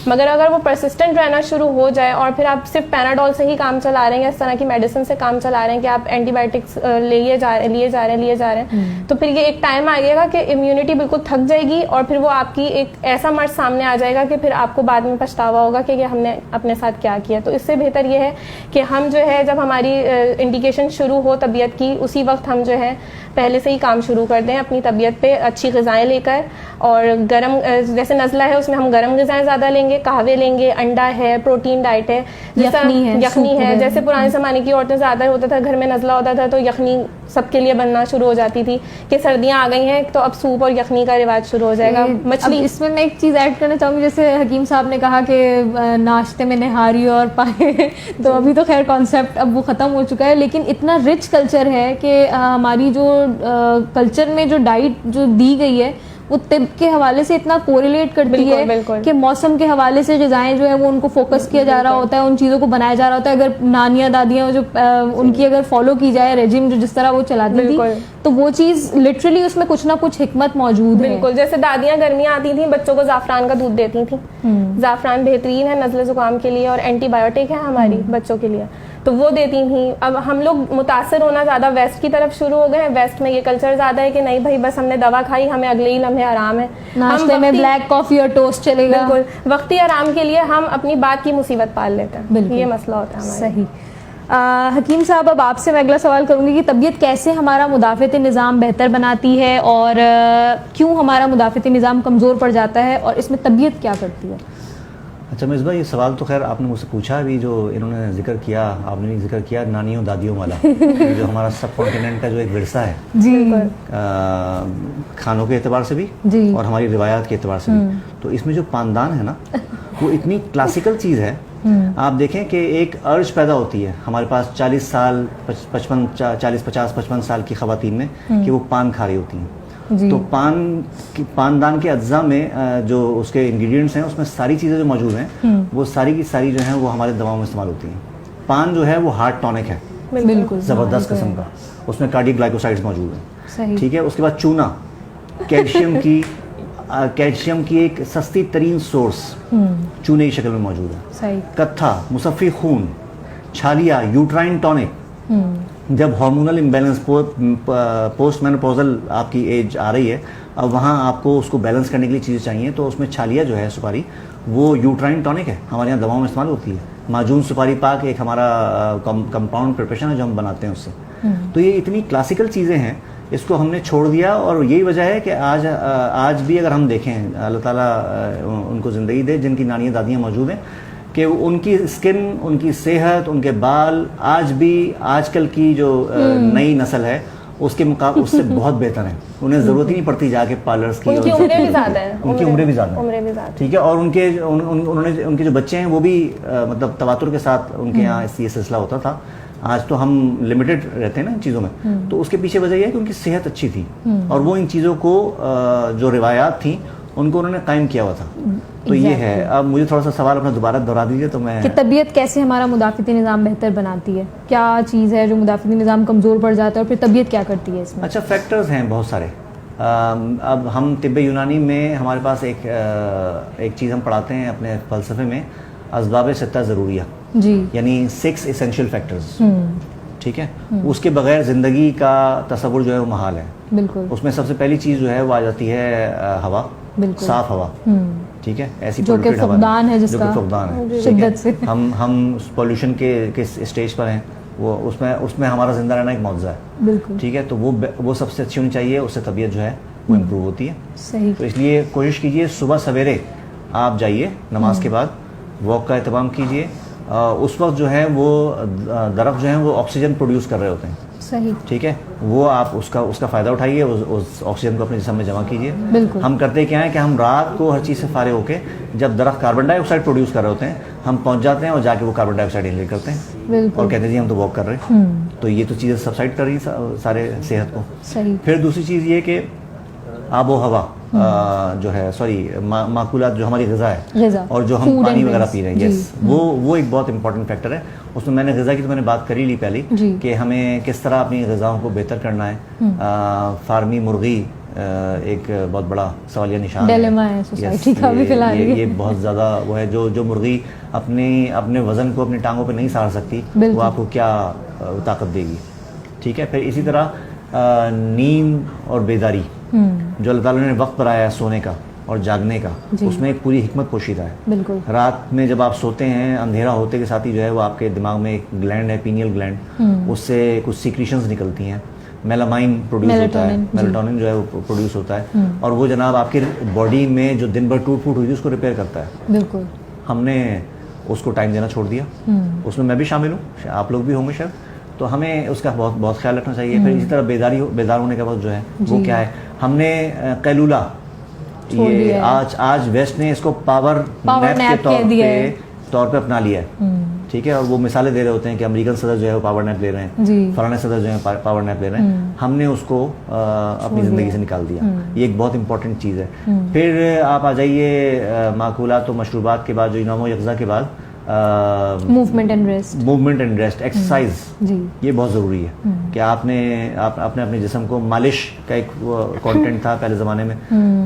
مگر اگر وہ پرسسٹنٹ رہنا شروع ہو جائے اور پھر آپ صرف پیناڈول سے ہی کام چلا رہے ہیں یا اس طرح کی میڈیسن سے کام چلا رہے ہیں کہ آپ اینٹی بایوٹکس لیے جا رہے ہیں, تو پھر یہ ایک ٹائم آئے گا کہ امیونٹی بالکل تھک جائے گی اور پھر وہ آپ کی ایک ایسا مرض سامنے آ جائے گا کہ پھر آپ کو بعد میں پچھتاوا ہوگا کہ ہم نے اپنے ساتھ کیا کیا. تو اس سے بہتر یہ ہے کہ ہم جو ہے جب ہماری انڈیکیشن شروع ہو طبیعت کی, اسی وقت ہم جو ہے پہلے سے ہی کام شروع کر دیں اپنی طبیعت پہ, اچھی غذائیں لے کر, اور گرم جیسے نزلہ ہے اس میں ہم گرم غذائیں زیادہ لیں گے, قہوے لیں گے, انڈا ہے, پروٹین ڈائٹ ہے, یخنی ہے. جیسے پرانے زمانے کی عورتیں زیادہ ہوتا تھا, گھر میں نزلہ ہوتا تھا تو یخنی سب کے لیے بننا شروع ہو جاتی تھی کہ سردیاں آ گئی ہیں تو اب سوپ اور یخنی کا رواج شروع ہو جائے گا. مچھلی, اس میں ایک چیز ایڈ کرنا چاہوں گی, جیسے حکیم صاحب نے کہا کہ ناشتے میں نہاری اور پائے, تو ابھی تو خیر کانسیپٹ اب وہ ختم ہو چکا ہے, لیکن اتنا رچ کلچر ہے کہ ہماری جو کلچر میں جو ڈائٹ جو دی گئی ہے وہ طب کے حوالے سے اتنا کوریلیٹ کرتی ہے کہ موسم کے حوالے سے غذائیں جو ہے وہ ان کو فوکس کیا جا رہا ہوتا ہے, ان چیزوں کو بنایا جا رہا ہوتا ہے. اگر نانیاں دادیاں جو ان کی اگر فالو کی جائے ریجیم جو جس طرح وہ چلاتی تھی, تو وہ چیز لٹرلی اس میں کچھ نہ کچھ حکمت موجود ہے. بالکل, جیسے دادیاں گرمیاں آتی تھیں بچوں کو زعفران کا دودھ دیتی تھیں. زعفران بہترین ہے نزلے زکام کے لیے اور اینٹی بایوٹک ہے ہماری بچوں کے لیے, تو وہ دیتی تھیں. اب ہم لوگ متاثر ہونا زیادہ ویسٹ کی طرف شروع ہو گئے ہیں. ویسٹ میں یہ کلچر زیادہ ہے کہ نہیں بھائی بس ہم نے دوا کھائی, ہمیں اگلے ہی لمحے آرام ہے, ناشتے میں بلیک کافی اور ٹوسٹ چلے گا. بالکل, وقتی آرام کے لیے ہم اپنی بات کی مصیبت پال لیتے ہیں. یہ مسئلہ ہوتا ہے. صحیح. حکیم صاحب, اب آپ سے میں اگلا سوال کروں گی کہ طبیعت کیسے ہمارا مدافعتی نظام بہتر بناتی ہے اور کیوں ہمارا مدافعتی نظام کمزور پڑ جاتا ہے, اور اس میں طبیعت کیا کرتی ہے؟ اچھا مصباح, یہ سوال تو خیر آپ نے مجھ سے پوچھا ابھی, جو انہوں نے ذکر کیا, آپ نے ذکر کیا نانیوں دادیوں والا, جو ہمارا سب کانٹیننٹ کا جو ایک ورثہ ہے جی, کھانوں کے اعتبار سے بھی اور ہماری روایات کے اعتبار سے بھی, تو اس میں جو پاندان ہے نا وہ اتنی کلاسیکل چیز ہے. آپ دیکھیں کہ ایک ارج پیدا ہوتی ہے ہمارے پاس 40 سال 50-55 سال کی خواتین میں کہ وہ پان کھا رہی ہوتی ہیں. تو پاندان کے اجزاء میں جو اس کے انگریڈینٹس ہیں اس میں ساری چیزیں جو موجود ہیں وہ ساری کی ساری جو ہیں وہ ہمارے دواؤں میں استعمال ہوتی ہیں. پان جو ہے وہ ہارٹ ٹونک ہے, بالکل زبردست قسم کا, اس میں کارڈی گلائکوسائڈز موجود ہیں. ٹھیک ہے, اس کے بعد چونا, کیلشیم کی ایک سستی ترین سورس چونے کی شکل میں موجود ہے. کتھا مصفی خون, چھالیا یوٹرائن ٹونک. جب ہارمونل امبیلنس پوسٹ مینوپوزل آپ کی ایج آ رہی ہے, اب وہاں آپ کو اس کو بیلنس کرنے کے لیے چیزیں چاہیے, تو اس میں چھالیا جو ہے سپاری وہ یوٹرائن ٹونک ہے, ہمارے یہاں دواؤں میں استعمال ہوتی ہے. معجون سپاری پاک ایک ہمارا کمپاؤنڈ پریپریشن ہے جو ہم بناتے ہیں اس سے. تو یہ اتنی کلاسیکل چیزیں ہیں, اس کو ہم نے چھوڑ دیا, اور یہی وجہ ہے کہ آج بھی اگر ہم دیکھیں, اللہ تعالیٰ ان کو زندگی دے جن کی نانیاں دادیاں موجود ہیں, کہ ان کی اسکن, ان کی صحت, ان کے بال آج بھی آج کل کی جو نئی نسل ہے اس کے مقابلے اس سے بہت بہتر ہیں. انہیں ضرورت ہی نہیں پڑتی جا کے پارلرس کی, ان کی عمریں بھی زیادہ ہیں, ان کی عمریں بھی زیادہ ہیں. ٹھیک ہے, اور ان کے جو بچے ہیں وہ بھی مطلب تواتر کے ساتھ ان کے یہاں یہ سلسلہ ہوتا تھا. آج تو ہم لمیٹڈ رہتے ہیں نا ان چیزوں میں, تو اس کے پیچھے وجہ یہ ہے کہ ان کی صحت اچھی تھی اور وہ ان چیزوں کو جو روایات تھیں ان کو انہوں نے قائم کیا ہوا تھا. تو یہ ہے. اب مجھے تھوڑا سا سوال اپنا دوبارہ دہرا دیجیے تو میں, کہ طبیعت کیسے ہمارا مدافعتی نظام بہتر بناتی ہے, کیا چیز ہے جو مدافعتی نظام کمزور پڑ جاتا ہے, اور پھر طبیعت کیا کرتی ہے اس میں؟ اچھا, فیکٹرز ہیں بہت سارے. اب ہم طب یونانی میں ہمارے پاس ایک چیز ہم پڑھاتے ہیں اپنے فلسفے میں, اسباب ستہ ضروریہ, جی, یعنی 6 ایسینشیل فیکٹرز. ٹھیک ہے, اس کے بغیر زندگی کا تصور جو ہے وہ محال ہے. بالکل. اس میں سب سے پہلی چیز جو ہے وہ آ جاتی ہے ہوا, صاف ہوا. ٹھیک ہے, ایسی جو کہ فقدان ہے, جس کا فقدان ہے شدت سے. ہم پولوشن کے اسٹیج پر ہیں, وہ اس میں ہمارا زندہ رہنا ایک معجزہ ہے. بالکل. ٹھیک ہے, تو وہ سب سے اچھی ہونی چاہیے, اس سے طبیعت جو ہے وہ امپروو ہوتی ہے. صحیح. تو اس لیے کوشش کیجیے صبح سویرے آپ جائیے, نماز کے بعد واک کا اہتمام کیجیے. اس وقت جو ہے وہ درخت جو ہیں وہ آکسیجن پروڈیوس کر رہے ہوتے ہیں. صحیح. ٹھیک ہے, وہ آپ اس کا فائدہ اٹھائیے, اس آکسیجن کو اپنے جسم میں جمع کیجیے. بالکل. ہم کرتے کیا ہیں کہ ہم رات کو ہر چیز سے فارغ ہو کے جب درخت کاربن ڈائی آکسائڈ پروڈیوس کر رہے ہوتے ہیں, ہم پہنچ جاتے ہیں اور جا کے وہ کاربن ڈائی آکسائڈ انہیل کرتے ہیں. بالکل. اور کہتے ہیں جی ہم تو واک کر رہے ہیں. تو یہ تو چیزیں سبسائڈ کر رہی ہیں سارے صحت کو. صحیح. پھر دوسری چیز یہ کہ آب و ہوا جو ہے معقولات جو ہماری غذا ہے اور جو ہم پانی وغیرہ پی رہے ہیں، یس وہ ایک بہت امپورٹنٹ فیکٹر ہے. اس میں میں نے غذا کی تو میں نے بات کر ہی لی پہلے کہ ہمیں کس طرح اپنی غذاؤں کو بہتر کرنا ہے. فارمی مرغی ایک بہت بڑا سوالیہ نشان ہے. یہ بہت زیادہ وہ ہے جو مرغی اپنے وزن کو اپنی ٹانگوں پہ نہیں سہار سکتی، وہ آپ کو کیا طاقت دے گی. ٹھیک ہے. پھر اسی طرح نیند اور بیداری جو اللہ تعالیٰ نے وقت بنایا ہے سونے کا اور جاگنے کا، اس میں ایک پوری حکمت پوشیدہ ہے. بالکل. رات میں جب آپ سوتے ہیں اندھیرا ہوتے کے ساتھ ہی جو ہے وہ آپ کے دماغ میں ایک گلینڈ ہے، پینیل گلینڈ، اس سے کچھ سیکریشنز نکلتی ہیں. میلامائن پروڈیوس ہوتا ہے، میلاٹونن جو ہے وہ پروڈیوس ہوتا ہے، اور وہ جناب آپ کی باڈی میں جو دن بھر ٹوٹ پھوٹ ہوئی تھی اس کو ریپیئر کرتا ہے. بالکل. ہم نے اس کو ٹائم دینا چھوڑ دیا. اس میں میں بھی شامل ہوں، آپ لوگ بھی ہوں گے شاید. تو ہمیں اس کا بہت خیال رکھنا چاہیے. پھر اسی طرح بیدار ہونے کا وقت جو ہے وہ کیا ہے، ہم نے قیلولہ، یہ آج ویسٹ نے اس کو پاور نیپ کے طور پہ اپنا لیا ہے. ٹھیک ہے. اور وہ مثالیں دے رہے ہوتے ہیں کہ امریکن صدر جو ہے وہ پاور نیپ لے رہے ہیں، فلانے صدر جو ہے پاور نیپ لے رہے ہیں. ہم نے اس کو اپنی زندگی سے نکال دیا. یہ ایک بہت امپورٹنٹ چیز ہے. پھر آپ آ جائیے ماکولات و مشروبات کے بعد، جو انعام و یکزا کے بعد موومنٹ اینڈ ریسٹ، ایکسرسائز. یہ بہت ضروری ہے کہ آپ نے اپنے جسم کو مالش کا ایک کانٹینٹ تھا پہلے زمانے میں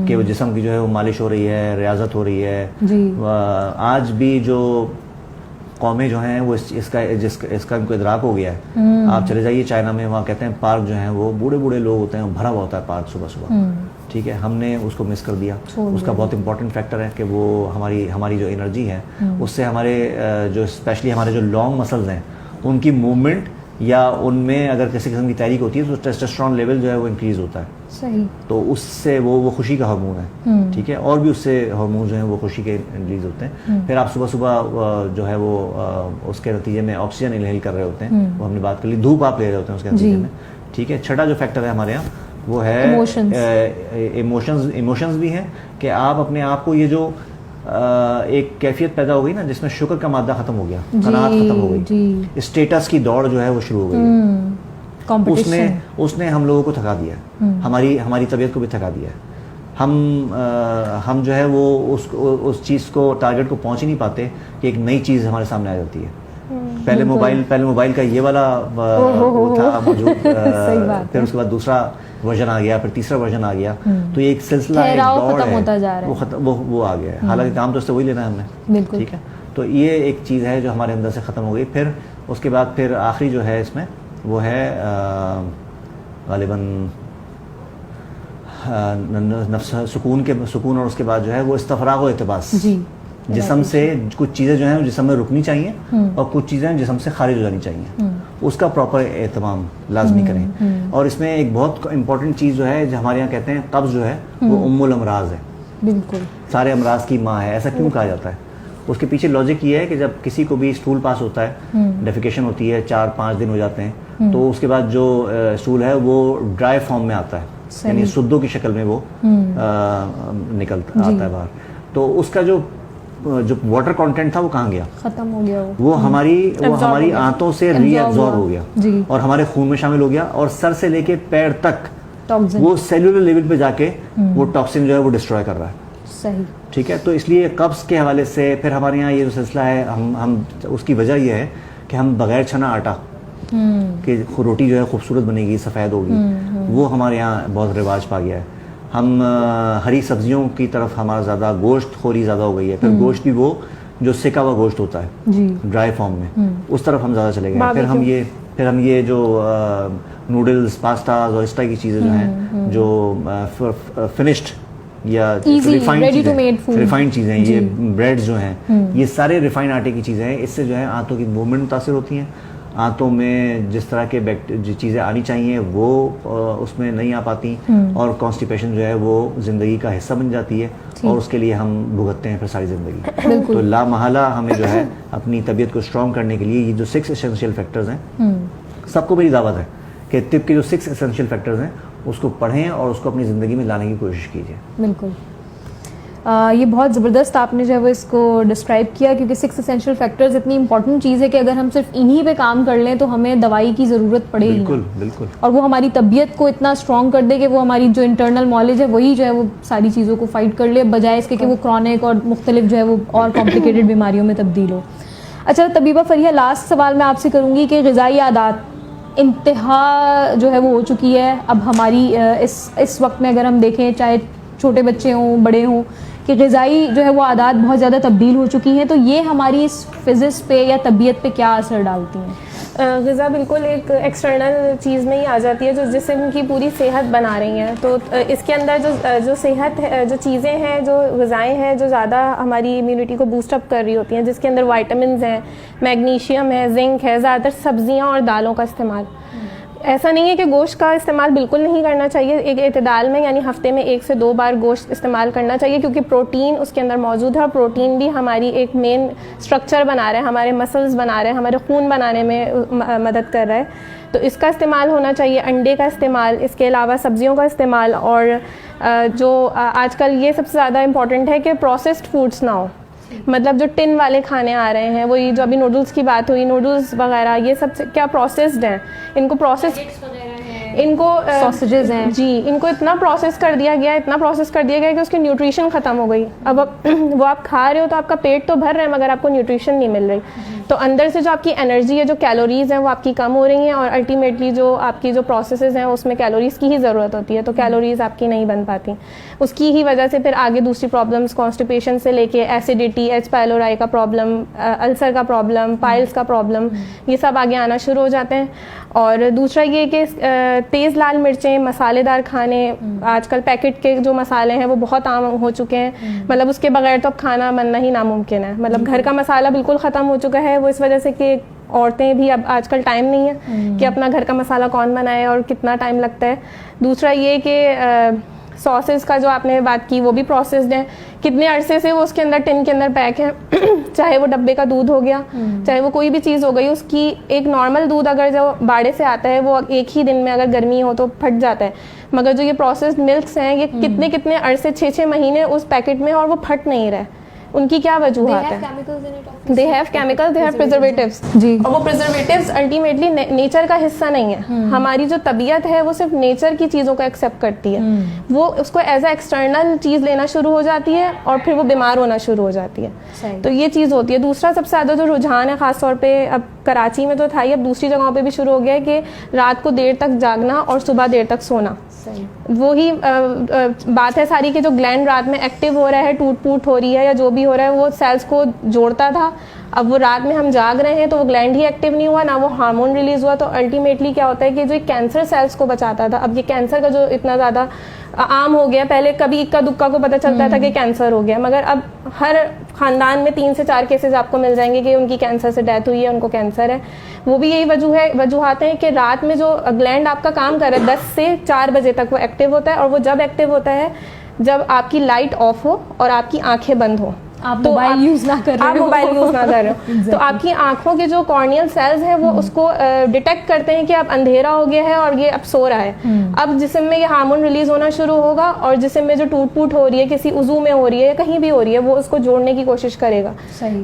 کہ وہ جسم کی جو ہے وہ مالش ہو رہی ہے، ریاضت ہو رہی ہے. آج بھی جو قومیں جو ہیں وہ اس کا ان کو ادراک ہو گیا ہے. آپ چلے جائیے چائنا میں، وہاں کہتے ہیں پارک جو ہیں وہ بوڑھے لوگ ہوتے ہیں، بھرا ہوا ہوتا ہے پارک صبح. ٹھیک ہے. ہم نے اس کو مس کر دیا. اس کا بہت امپورٹنٹ فیکٹر ہے کہ وہ ہماری جو انرجی ہے اس سے ہمارے جو اسپیشلی ہمارے جو لانگ مسلز ہیں ان کی موومنٹ یا ان میں اگر کسی قسم کی تحریک ہوتی ہے تو ٹیسٹوسٹیرون لیول جو ہے وہ انکریز ہوتا ہے. صحیح. تو اس سے وہ خوشی کا ہارمون ہے. ٹھیک ہے. اور بھی اس سے ہارمون جو ہیں وہ خوشی کے ریلیز ہوتے ہیں. پھر آپ صبح جو ہے وہ اس کے نتیجے میں آکسیجن انہیل کر رہے ہوتے ہیں، وہ ہم نے بات کر لی. دھوپ آپ لے رہے ہوتے ہیں اس کے نتیجے میں. ٹھیک ہے. چھٹا جو فیکٹر ہے ہمارے یہاں وہ ہے ایموشنز بھی ہیں کہ آپ اپنے آپ کو، یہ جو ایک کیفیت پیدا ہو گئی نا جس میں شکر کا مادہ ختم ہو گیا، قناعت ختم ہو گئی، اسٹیٹس کی دوڑ جو ہے وہ شروع ہو گئی. اس نے ہم لوگوں کو تھکا دیا ہے، ہماری طبیعت کو بھی تھکا دیا ہے. ہم جو ہے وہ اس چیز کو، ٹارگیٹ کو پہنچ ہی نہیں پاتے کہ ایک نئی چیز ہمارے سامنے آ جاتی ہے. پہلے موبائل کا یہ والا وہ تھا موجود، پھر اس کے بعد دوسرا ورژن آ گیا، پھر تیسرا ورژن آ گیا. تو یہ ایک سلسلہ وہ آ گیا ہے. حالانکہ کام تو اس سے وہی لینا ہے ہم نے. ٹھیک ہے. تو یہ ایک چیز ہے جو ہمارے اندر سے ختم ہو گئی. پھر اس کے بعد پھر آخری جو ہے اس میں وہ ہے غالباً نفس سکون، اور اس کے بعد جو ہے وہ استفراغ و اقتباس. جسم سے کچھ چیزیں جو ہیں جسم میں رکنی چاہیے اور کچھ چیزیں جسم سے خارج ہو جانی چاہیے. اس کا پراپر اہتمام لازمی کریں. اور اس میں ایک بہت امپورٹنٹ چیز جو ہے جو ہمارے یہاں کہتے ہیں قبض جو ہے وہ ام الامراض ہے. بالکل. سارے امراض کی ماں ہے. ایسا کیوں کہا جاتا ہے؟ اس کے پیچھے لاجک یہ ہے کہ جب کسی کو بھی اسٹول پاس ہوتا ہے، ڈیفیکیشن ہوتی ہے، 4-5 دن ہو جاتے ہیں، تو اس کے بعد جو اسٹول ہے وہ ڈرائی فارم میں آتا ہے، یعنی سدوں کی شکل میں وہ نکلتا آتا ہے باہر. تو اس کا جو واٹر کانٹینٹ تھا وہ کہاں گیا؟ ختم ہو گیا. وہ ہماری آنتوں سے ری ایبزارب ہو گیا اور ہمارے خون میں شامل ہو گیا، اور سر سے لے کے پیر تک وہ سیلولر لیول پہ جا کے وہ ٹاکسن جو ہے وہ ڈسٹروائے کر رہا ہے. صحیح. ٹھیک ہے. تو اس لیے قبض کے حوالے سے پھر ہمارے یہاں یہ جو سلسلہ ہے، ہم اس کی وجہ یہ ہے کہ ہم بغیر چھنا آٹا کہ روٹی جو ہے خوبصورت بنے گی، سفید ہوگی، وہ ہمارے یہاں بہت رواج پا گیا ہے. ہم ہری سبزیوں کی طرف ہمارا زیادہ گوشت خوری زیادہ ہو گئی ہے. پھر گوشت بھی وہ جو سکا ہوا گوشت ہوتا ہے ڈرائی فارم میں، اس طرف ہم زیادہ چلے گئے. پھر ہم یہ جو نوڈلز، پاسٹاز اور اس طرح کی چیزیں جو ہیں جو فنشڈ یا ریفائنڈ چیزیں، یہ بریڈز جو ہیں، یہ سارے ریفائنڈ آٹے کی چیزیں ہیں. اس سے جو ہے آنتوں کی موومنٹ متاثر ہوتی ہیں. آنتوں میں جس طرح کے چیزیں آنی چاہیے وہ اس میں نہیں آ پاتی، اور کانسٹیپیشن جو ہے وہ زندگی کا حصہ بن جاتی ہے، اور اس کے لیے ہم بھگتتے ہیں پھر ساری زندگی. تو لا محالہ ہمیں جو ہے اپنی طبیعت کو اسٹرانگ کرنے کے لیے یہ جو 6 اسینشیل فیکٹرز ہیں، سب کو میری دعوت ہے کہ طب کے جو 6 اسینشیل فیکٹرز ہیں اس کو پڑھیں اور اس کو اپنی زندگی میں لانے کی کوشش کیجیے. بالکل. یہ بہت زبردست آپ نے جو ہے وہ اس کو ڈسکرائب کیا, کیونکہ 6 اسینشیل فیکٹرز اتنی امپورٹنٹ چیز ہے کہ اگر ہم صرف انہی پہ کام کر لیں تو ہمیں دوائی کی ضرورت پڑے گی. بالکل بالکل. اور وہ ہماری طبیعت کو اتنا اسٹرانگ کر دے کہ وہ ہماری جو انٹرنل نالج ہے وہی جو ہے وہ ساری چیزوں کو فائٹ کر لے, بجائے اس کے کہ وہ کرونک اور مختلف جو ہے وہ اور کمپلیکیٹڈ بیماریوں میں تبدیل ہو. اچھا طبیبہ فریحہ, لاسٹ سوال میں آپ سے کروں گی کہ غذائی عادات انتہا جو ہے وہ ہو چکی ہے اب ہماری اس وقت میں, اگر ہم دیکھیں چاہے چھوٹے بچے ہوں بڑے ہوں, کہ غذائی جو ہے وہ عادات بہت زیادہ تبدیل ہو چکی ہیں, تو یہ ہماری اس فزکس پہ یا طبیعت پہ کیا اثر ڈالتی ہیں؟ غذا بالکل ایک ایکسٹرنل چیز میں ہی آ جاتی ہے جو جسم کی پوری صحت بنا رہی ہیں. تو اس کے اندر جو صحت ہے, جو چیزیں ہیں, جو غذائیں ہیں جو زیادہ ہماری امیونٹی کو بوسٹ اپ کر رہی ہوتی ہیں, جس کے اندر وائٹامنز ہیں, میگنیشیم ہے, زنک ہے, زیادہ تر سبزیاں اور دالوں کا استعمال. ایسا نہیں ہے کہ گوشت کا استعمال بالکل نہیں کرنا چاہیے, ایک اعتدال میں, یعنی ہفتے میں 1 سے 2 بار گوشت استعمال کرنا چاہیے, کیونکہ پروٹین اس کے اندر موجود ہے, اور پروٹین بھی ہماری ایک مین اسٹرکچر بنا رہا ہے, ہمارے مسلز بنا رہے ہیں, ہمارے خون بنانے میں مدد کر رہا ہے. تو اس کا استعمال ہونا چاہیے, انڈے کا استعمال, اس کے علاوہ سبزیوں کا استعمال, اور جو آج کل یہ سب سے زیادہ امپورٹنٹ ہے کہ پروسیسڈ فوڈس نہ ہو. مطلب جو ٹن والے کھانے آ رہے ہیں, وہی جو ابھی نوڈلس کی بات ہوئی, نوڈلس وغیرہ یہ سب کیا پروسیسڈ ہیں, ان کو پروسیس, ان کو ساسیجز ہیں جی, ان کو اتنا پروسیس کر دیا گیا کہ اس کی نیوٹریشن ختم ہو گئی. اب وہ آپ کھا رہے ہو تو آپ کا پیٹ تو بھر رہا ہے مگر آپ کو نیوٹریشن نہیں مل رہی, تو اندر سے جو آپ کی انرجی ہے, جو کیلوریز ہیں وہ آپ کی کم ہو رہی ہیں, اور الٹیمیٹلی جو آپ کی جو پروسیسز ہیں اس میں کیلوریز کی ہی ضرورت ہوتی ہے, تو کیلوریز آپ کی نہیں بن پاتی. اس کی ہی وجہ سے پھر آگے دوسری پرابلمس, کانسٹیپیشن سے لے کے ایسیڈیٹی, ایچ پائلورائی کا پرابلم, السر کا پرابلم, پائلس کا پرابلم, یہ سب آگے آنا شروع ہو جاتے ہیں. اور دوسرا یہ کہ تیز لال مرچیں, مسالے دار کھانے, آج کل پیکٹ کے جو مسالے ہیں وہ بہت عام ہو چکے ہیں, مطلب اس کے بغیر تو اب کھانا بننا ہی ناممکن ہے. مطلب گھر کا مسالہ بالکل ختم ہو چکا ہے, وہ اس وجہ سے کہ عورتیں بھی اب آج کل ٹائم نہیں ہے کہ اپنا گھر کا مسالہ کون بنائے اور کتنا ٹائم لگتا ہے. دوسرا یہ کہ ساسز کا جو آپ نے بات کی وہ بھی پروسیسڈ ہیں, کتنے عرصے سے وہ اس کے اندر ٹن کے اندر پیک ہیں, چاہے وہ ڈبے کا دودھ ہو گیا, چاہے وہ کوئی بھی چیز ہو گئی, اس کی ایک نارمل دودھ اگر جو باڑے سے آتا ہے وہ ایک ہی دن میں اگر گرمی ہو تو پھٹ جاتا ہے, مگر جو یہ پروسیسڈ ملکس ہیں یہ کتنے عرصے 6 مہینے اس پیکٹ میں, اور وہ پھٹ نہیں رہے. ان کی کیا وجوہات ہیں؟ They have chemical, they have preservatives, جی, اور وہ پریزرویٹیوز الٹیمیٹلی نیچر کا حصہ نہیں ہے. ہماری جو طبیعت ہے وہ صرف نیچر کی چیزوں کو ایکسیپٹ کرتی ہے, وہ اس کو ایز اے ایکسٹرنل چیز لینا شروع ہو جاتی ہے اور پھر وہ بیمار ہونا شروع ہو جاتی ہے. تو یہ چیز ہوتی ہے. دوسرا سب سے زیادہ جو رجحان ہے, خاص طور پہ اب کراچی میں تو تھا ہی, اب دوسری جگہوں پہ بھی شروع ہو گیا ہے کہ رات کو دیر تک جاگنا اور صبح دیر تک سونا. وہی بات ہے ساری کہ جو گلینڈ رات میں ایکٹیو ہو رہا ہے, ٹوٹ پوٹ ہو رہی ہے یا جو بھی ہو رہا ہے, وہ سیلز کو جوڑتا تھا. اب وہ رات میں ہم جاگ رہے ہیں تو وہ گلینڈ ہی ایکٹیو نہیں ہوا, نہ وہ ہارمون ریلیز ہوا, تو الٹیمیٹلی کیا ہوتا ہے کہ جو کینسر سیلز کو بچاتا تھا, اب یہ کینسر کا جو اتنا زیادہ عام ہو گیا, پہلے کبھی اکا دکا کو پتہ چلتا تھا کہ کینسر ہو گیا, مگر اب ہر خاندان میں 3 سے 4 کیسز آپ کو مل جائیں گے کہ ان کی کینسر سے ڈیتھ ہوئی ہے, ان کو کینسر ہے. وہ بھی یہی وجوہات ہیں کہ رات میں جو گلینڈ آپ کا کام کر رہا ہے 10 سے 4 بجے تک وہ ایکٹیو ہوتا ہے, اور وہ جب ایکٹیو ہوتا ہے جب آپ کی لائٹ آف ہو اور آپ کی آنکھیں بند ہو, آپ موبائل یوز نہ کر رہے ہو, تو آپ کی آنکھوں کے جو کارنیل سیلز ہیں وہ اس کو ڈیٹیکٹ کرتے ہیں کہ اب اندھیرا ہو گیا ہے اور یہ اب سو رہا ہے. اب جسم میں یہ ہارمون ریلیز ہونا شروع ہوگا, اور جسم میں جو ٹوٹ پوٹ ہو رہی ہے, کسی عضو میں ہو رہی ہے یا کہیں بھی ہو رہی ہے, وہ اس کو جوڑنے کی کوشش کرے گا.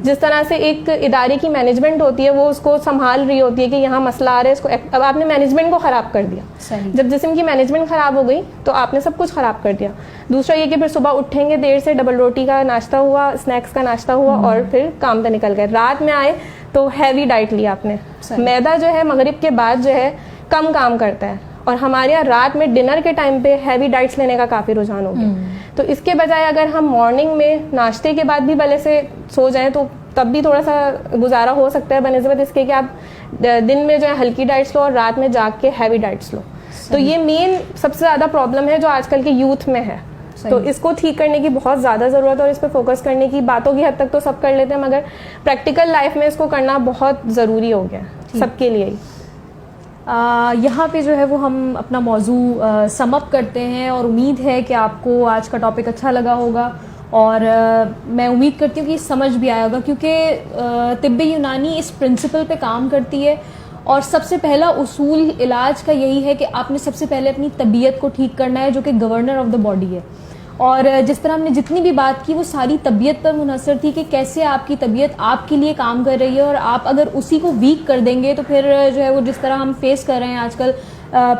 جس طرح سے ایک ادارے کی مینجمنٹ ہوتی ہے, وہ اس کو سنبھال رہی ہوتی ہے کہ یہاں مسئلہ آ رہا ہے, اس کو اب آپ نے مینجمنٹ کو خراب کر دیا. جب جسم کی مینجمنٹ خراب ہو گئی تو آپ نے سب کچھ خراب کر دیا. دوسرا یہ کہ پھر صبح اٹھیں گے دیر سے, ڈبل روٹی کا ناشتہ ہوا, اسنیکس کا ناشتہ ہوا, اور پھر کام پہ نکل گئے. رات میں آئے تو ہیوی ڈائٹ لیا آپ نے. میدا جو ہے مغرب کے بعد جو ہے کم کام کرتا ہے, اور ہمارے یہاں رات میں ڈنر کے ٹائم پہ ہیوی ڈائٹس لینے کا کافی رجحان ہو گیا. تو اس کے بجائے اگر ہم مارننگ میں ناشتے کے بعد بھی بھلے سے سو جائیں تو تب بھی تھوڑا سا گزارا ہو سکتا ہے, بنسبت اس کے کہ آپ دن میں جو ہے ہلکی ڈائٹس لو اور رات میں جاگ کے ہیوی ڈائٹس لو. تو یہ مین سب سے زیادہ پرابلم ہے جو آج کل کے یوتھ میں ہے. تو اس کو ٹھیک کرنے کی بہت زیادہ ضرورت ہے, اور اس پہ فوکس کرنے کی. باتوں کی حد تک تو سب کر لیتے ہیں, مگر پریکٹیکل لائف میں اس کو کرنا بہت ضروری ہو گیا سب کے لیے. یہاں پہ جو ہے وہ ہم اپنا موضوع سم اپ کرتے ہیں, اور امید ہے کہ آپ کو آج کا ٹاپک اچھا لگا ہوگا, اور میں امید کرتی ہوں کہ سمجھ بھی آیا ہوگا, کیونکہ طب یونانی اس پرنسپل پہ کام کرتی ہے, اور سب سے پہلا اصول علاج کا یہی ہے کہ آپ نے سب سے پہلے اپنی طبیعت کو ٹھیک کرنا ہے, جو کہ گورنر آف دا باڈی ہے. اور جس طرح ہم نے جتنی بھی بات کی وہ ساری طبیعت پر منحصر تھی کہ کیسے آپ کی طبیعت آپ کے لیے کام کر رہی ہے, اور آپ اگر اسی کو ویک کر دیں گے تو پھر جو ہے وہ جس طرح ہم فیس کر رہے ہیں آج کل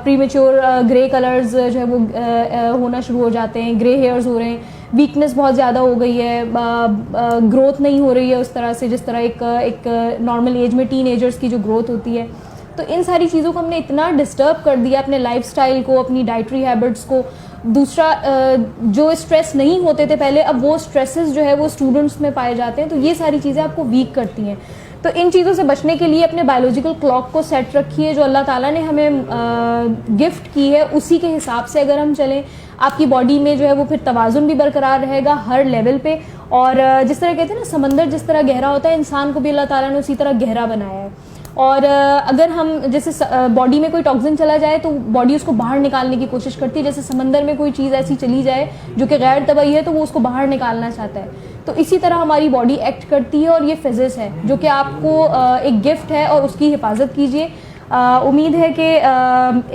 پری میچور گرے کلرز جو ہے وہ ہونا شروع ہو جاتے ہیں, گرے ہیئرز ہو رہے ہیں, ویکنس بہت زیادہ ہو گئی ہے, گروتھ نہیں ہو رہی ہے اس طرح سے جس طرح ایک نارمل ایج میں ٹین ایجرز کی جو گروتھ ہوتی ہے. تو ان ساری چیزوں کو ہم نے اتنا ڈسٹرب کر دیا, اپنے لائف سٹائل کو, اپنی ڈائٹری ہیبٹس کو. دوسرا جو اسٹریس نہیں ہوتے تھے پہلے, اب وہ اسٹریسز جو ہے وہ اسٹوڈنٹس میں پائے جاتے ہیں, تو یہ ساری چیزیں آپ کو ویک کرتی ہیں. تو ان چیزوں سے بچنے کے لیے اپنے بایولوجیکل کلاک کو سیٹ رکھیے, جو اللہ تعالیٰ نے ہمیں گفٹ کی ہے اسی کے حساب سے اگر ہم چلیں, آپ کی باڈی میں جو ہے وہ پھر توازن بھی برقرار رہے گا ہر لیول پہ. اور جس طرح کہتے ہیں نا سمندر جس طرح گہرا ہوتا ہے, انسان کو بھی اللہ تعالیٰ نے اسی طرح گہرا بنایا ہے. اور اگر ہم جیسے باڈی میں کوئی ٹاکسن چلا جائے تو باڈی اس کو باہر نکالنے کی کوشش کرتی ہے, جیسے سمندر میں کوئی چیز ایسی چلی جائے جو کہ غیر طبعی ہے تو وہ اس کو باہر نکالنا چاہتا ہے. تو اسی طرح ہماری باڈی ایکٹ کرتی ہے, اور یہ فزکس ہے جو کہ آپ کو ایک گفٹ ہے, اور اس کی حفاظت کیجیے. امید ہے کہ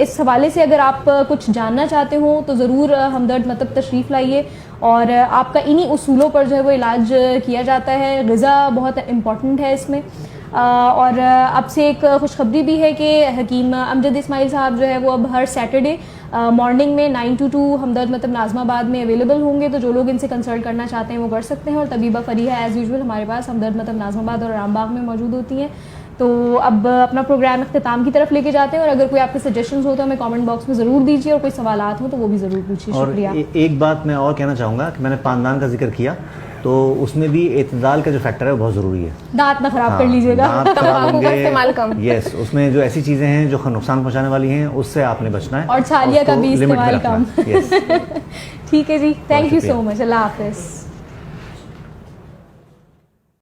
اس حوالے سے اگر آپ کچھ جاننا چاہتے ہوں تو ضرور ہمدرد مطلب تشریف لائیے, اور آپ کا انہی اصولوں پر جو ہے وہ علاج کیا جاتا ہے. غذا بہت امپورٹنٹ ہے اس میں. اور اب سے ایک خوشخبری بھی ہے کہ حکیم امجد اسماعیل صاحب جو ہے وہ اب ہر سیٹرڈے مارننگ میں 9 to 2 ہمدرد مطلب ناظم آباد میں اویلیبل ہوں گے, تو جو لوگ ان سے کنسلٹ کرنا چاہتے ہیں وہ کر سکتے ہیں. اور طبیبہ فریحہ ایز یوزول ہمارے پاس ہمدرد مطلب ناظم آباد اور رام باغ میں موجود ہوتی ہیں. تو اب اپنا پروگرام اختتام کی طرف لے کے جاتے ہیں, اور اگر کوئی آپ کے سجیشنز ہو تو ہمیں کامنٹ باکس میں ضرور دیجیے, اور کوئی سوالات ہوں تو وہ بھی ضرور پوچھیے. شکریہ. اور ایک بات میں اور کہنا چاہوں گا کہ میں نے پاندان کا ذکر کیا, تو اس میں بھی اعتدال کا جو فیکٹر ہے وہ بہت ضروری ہے. دانت نہ خراب کر لیجیے گا, تمباکو کا استعمال کم. یس, اس میں جو ایسی چیزیں ہیں جو نقصان پہنچانے والی ہیں اس سے آپ نے بچنا ہے, اور چھالیا کا بھی استعمال کم. یس ٹھیک ہے جی, تھینک یو سو مچ, اللہ حافظ.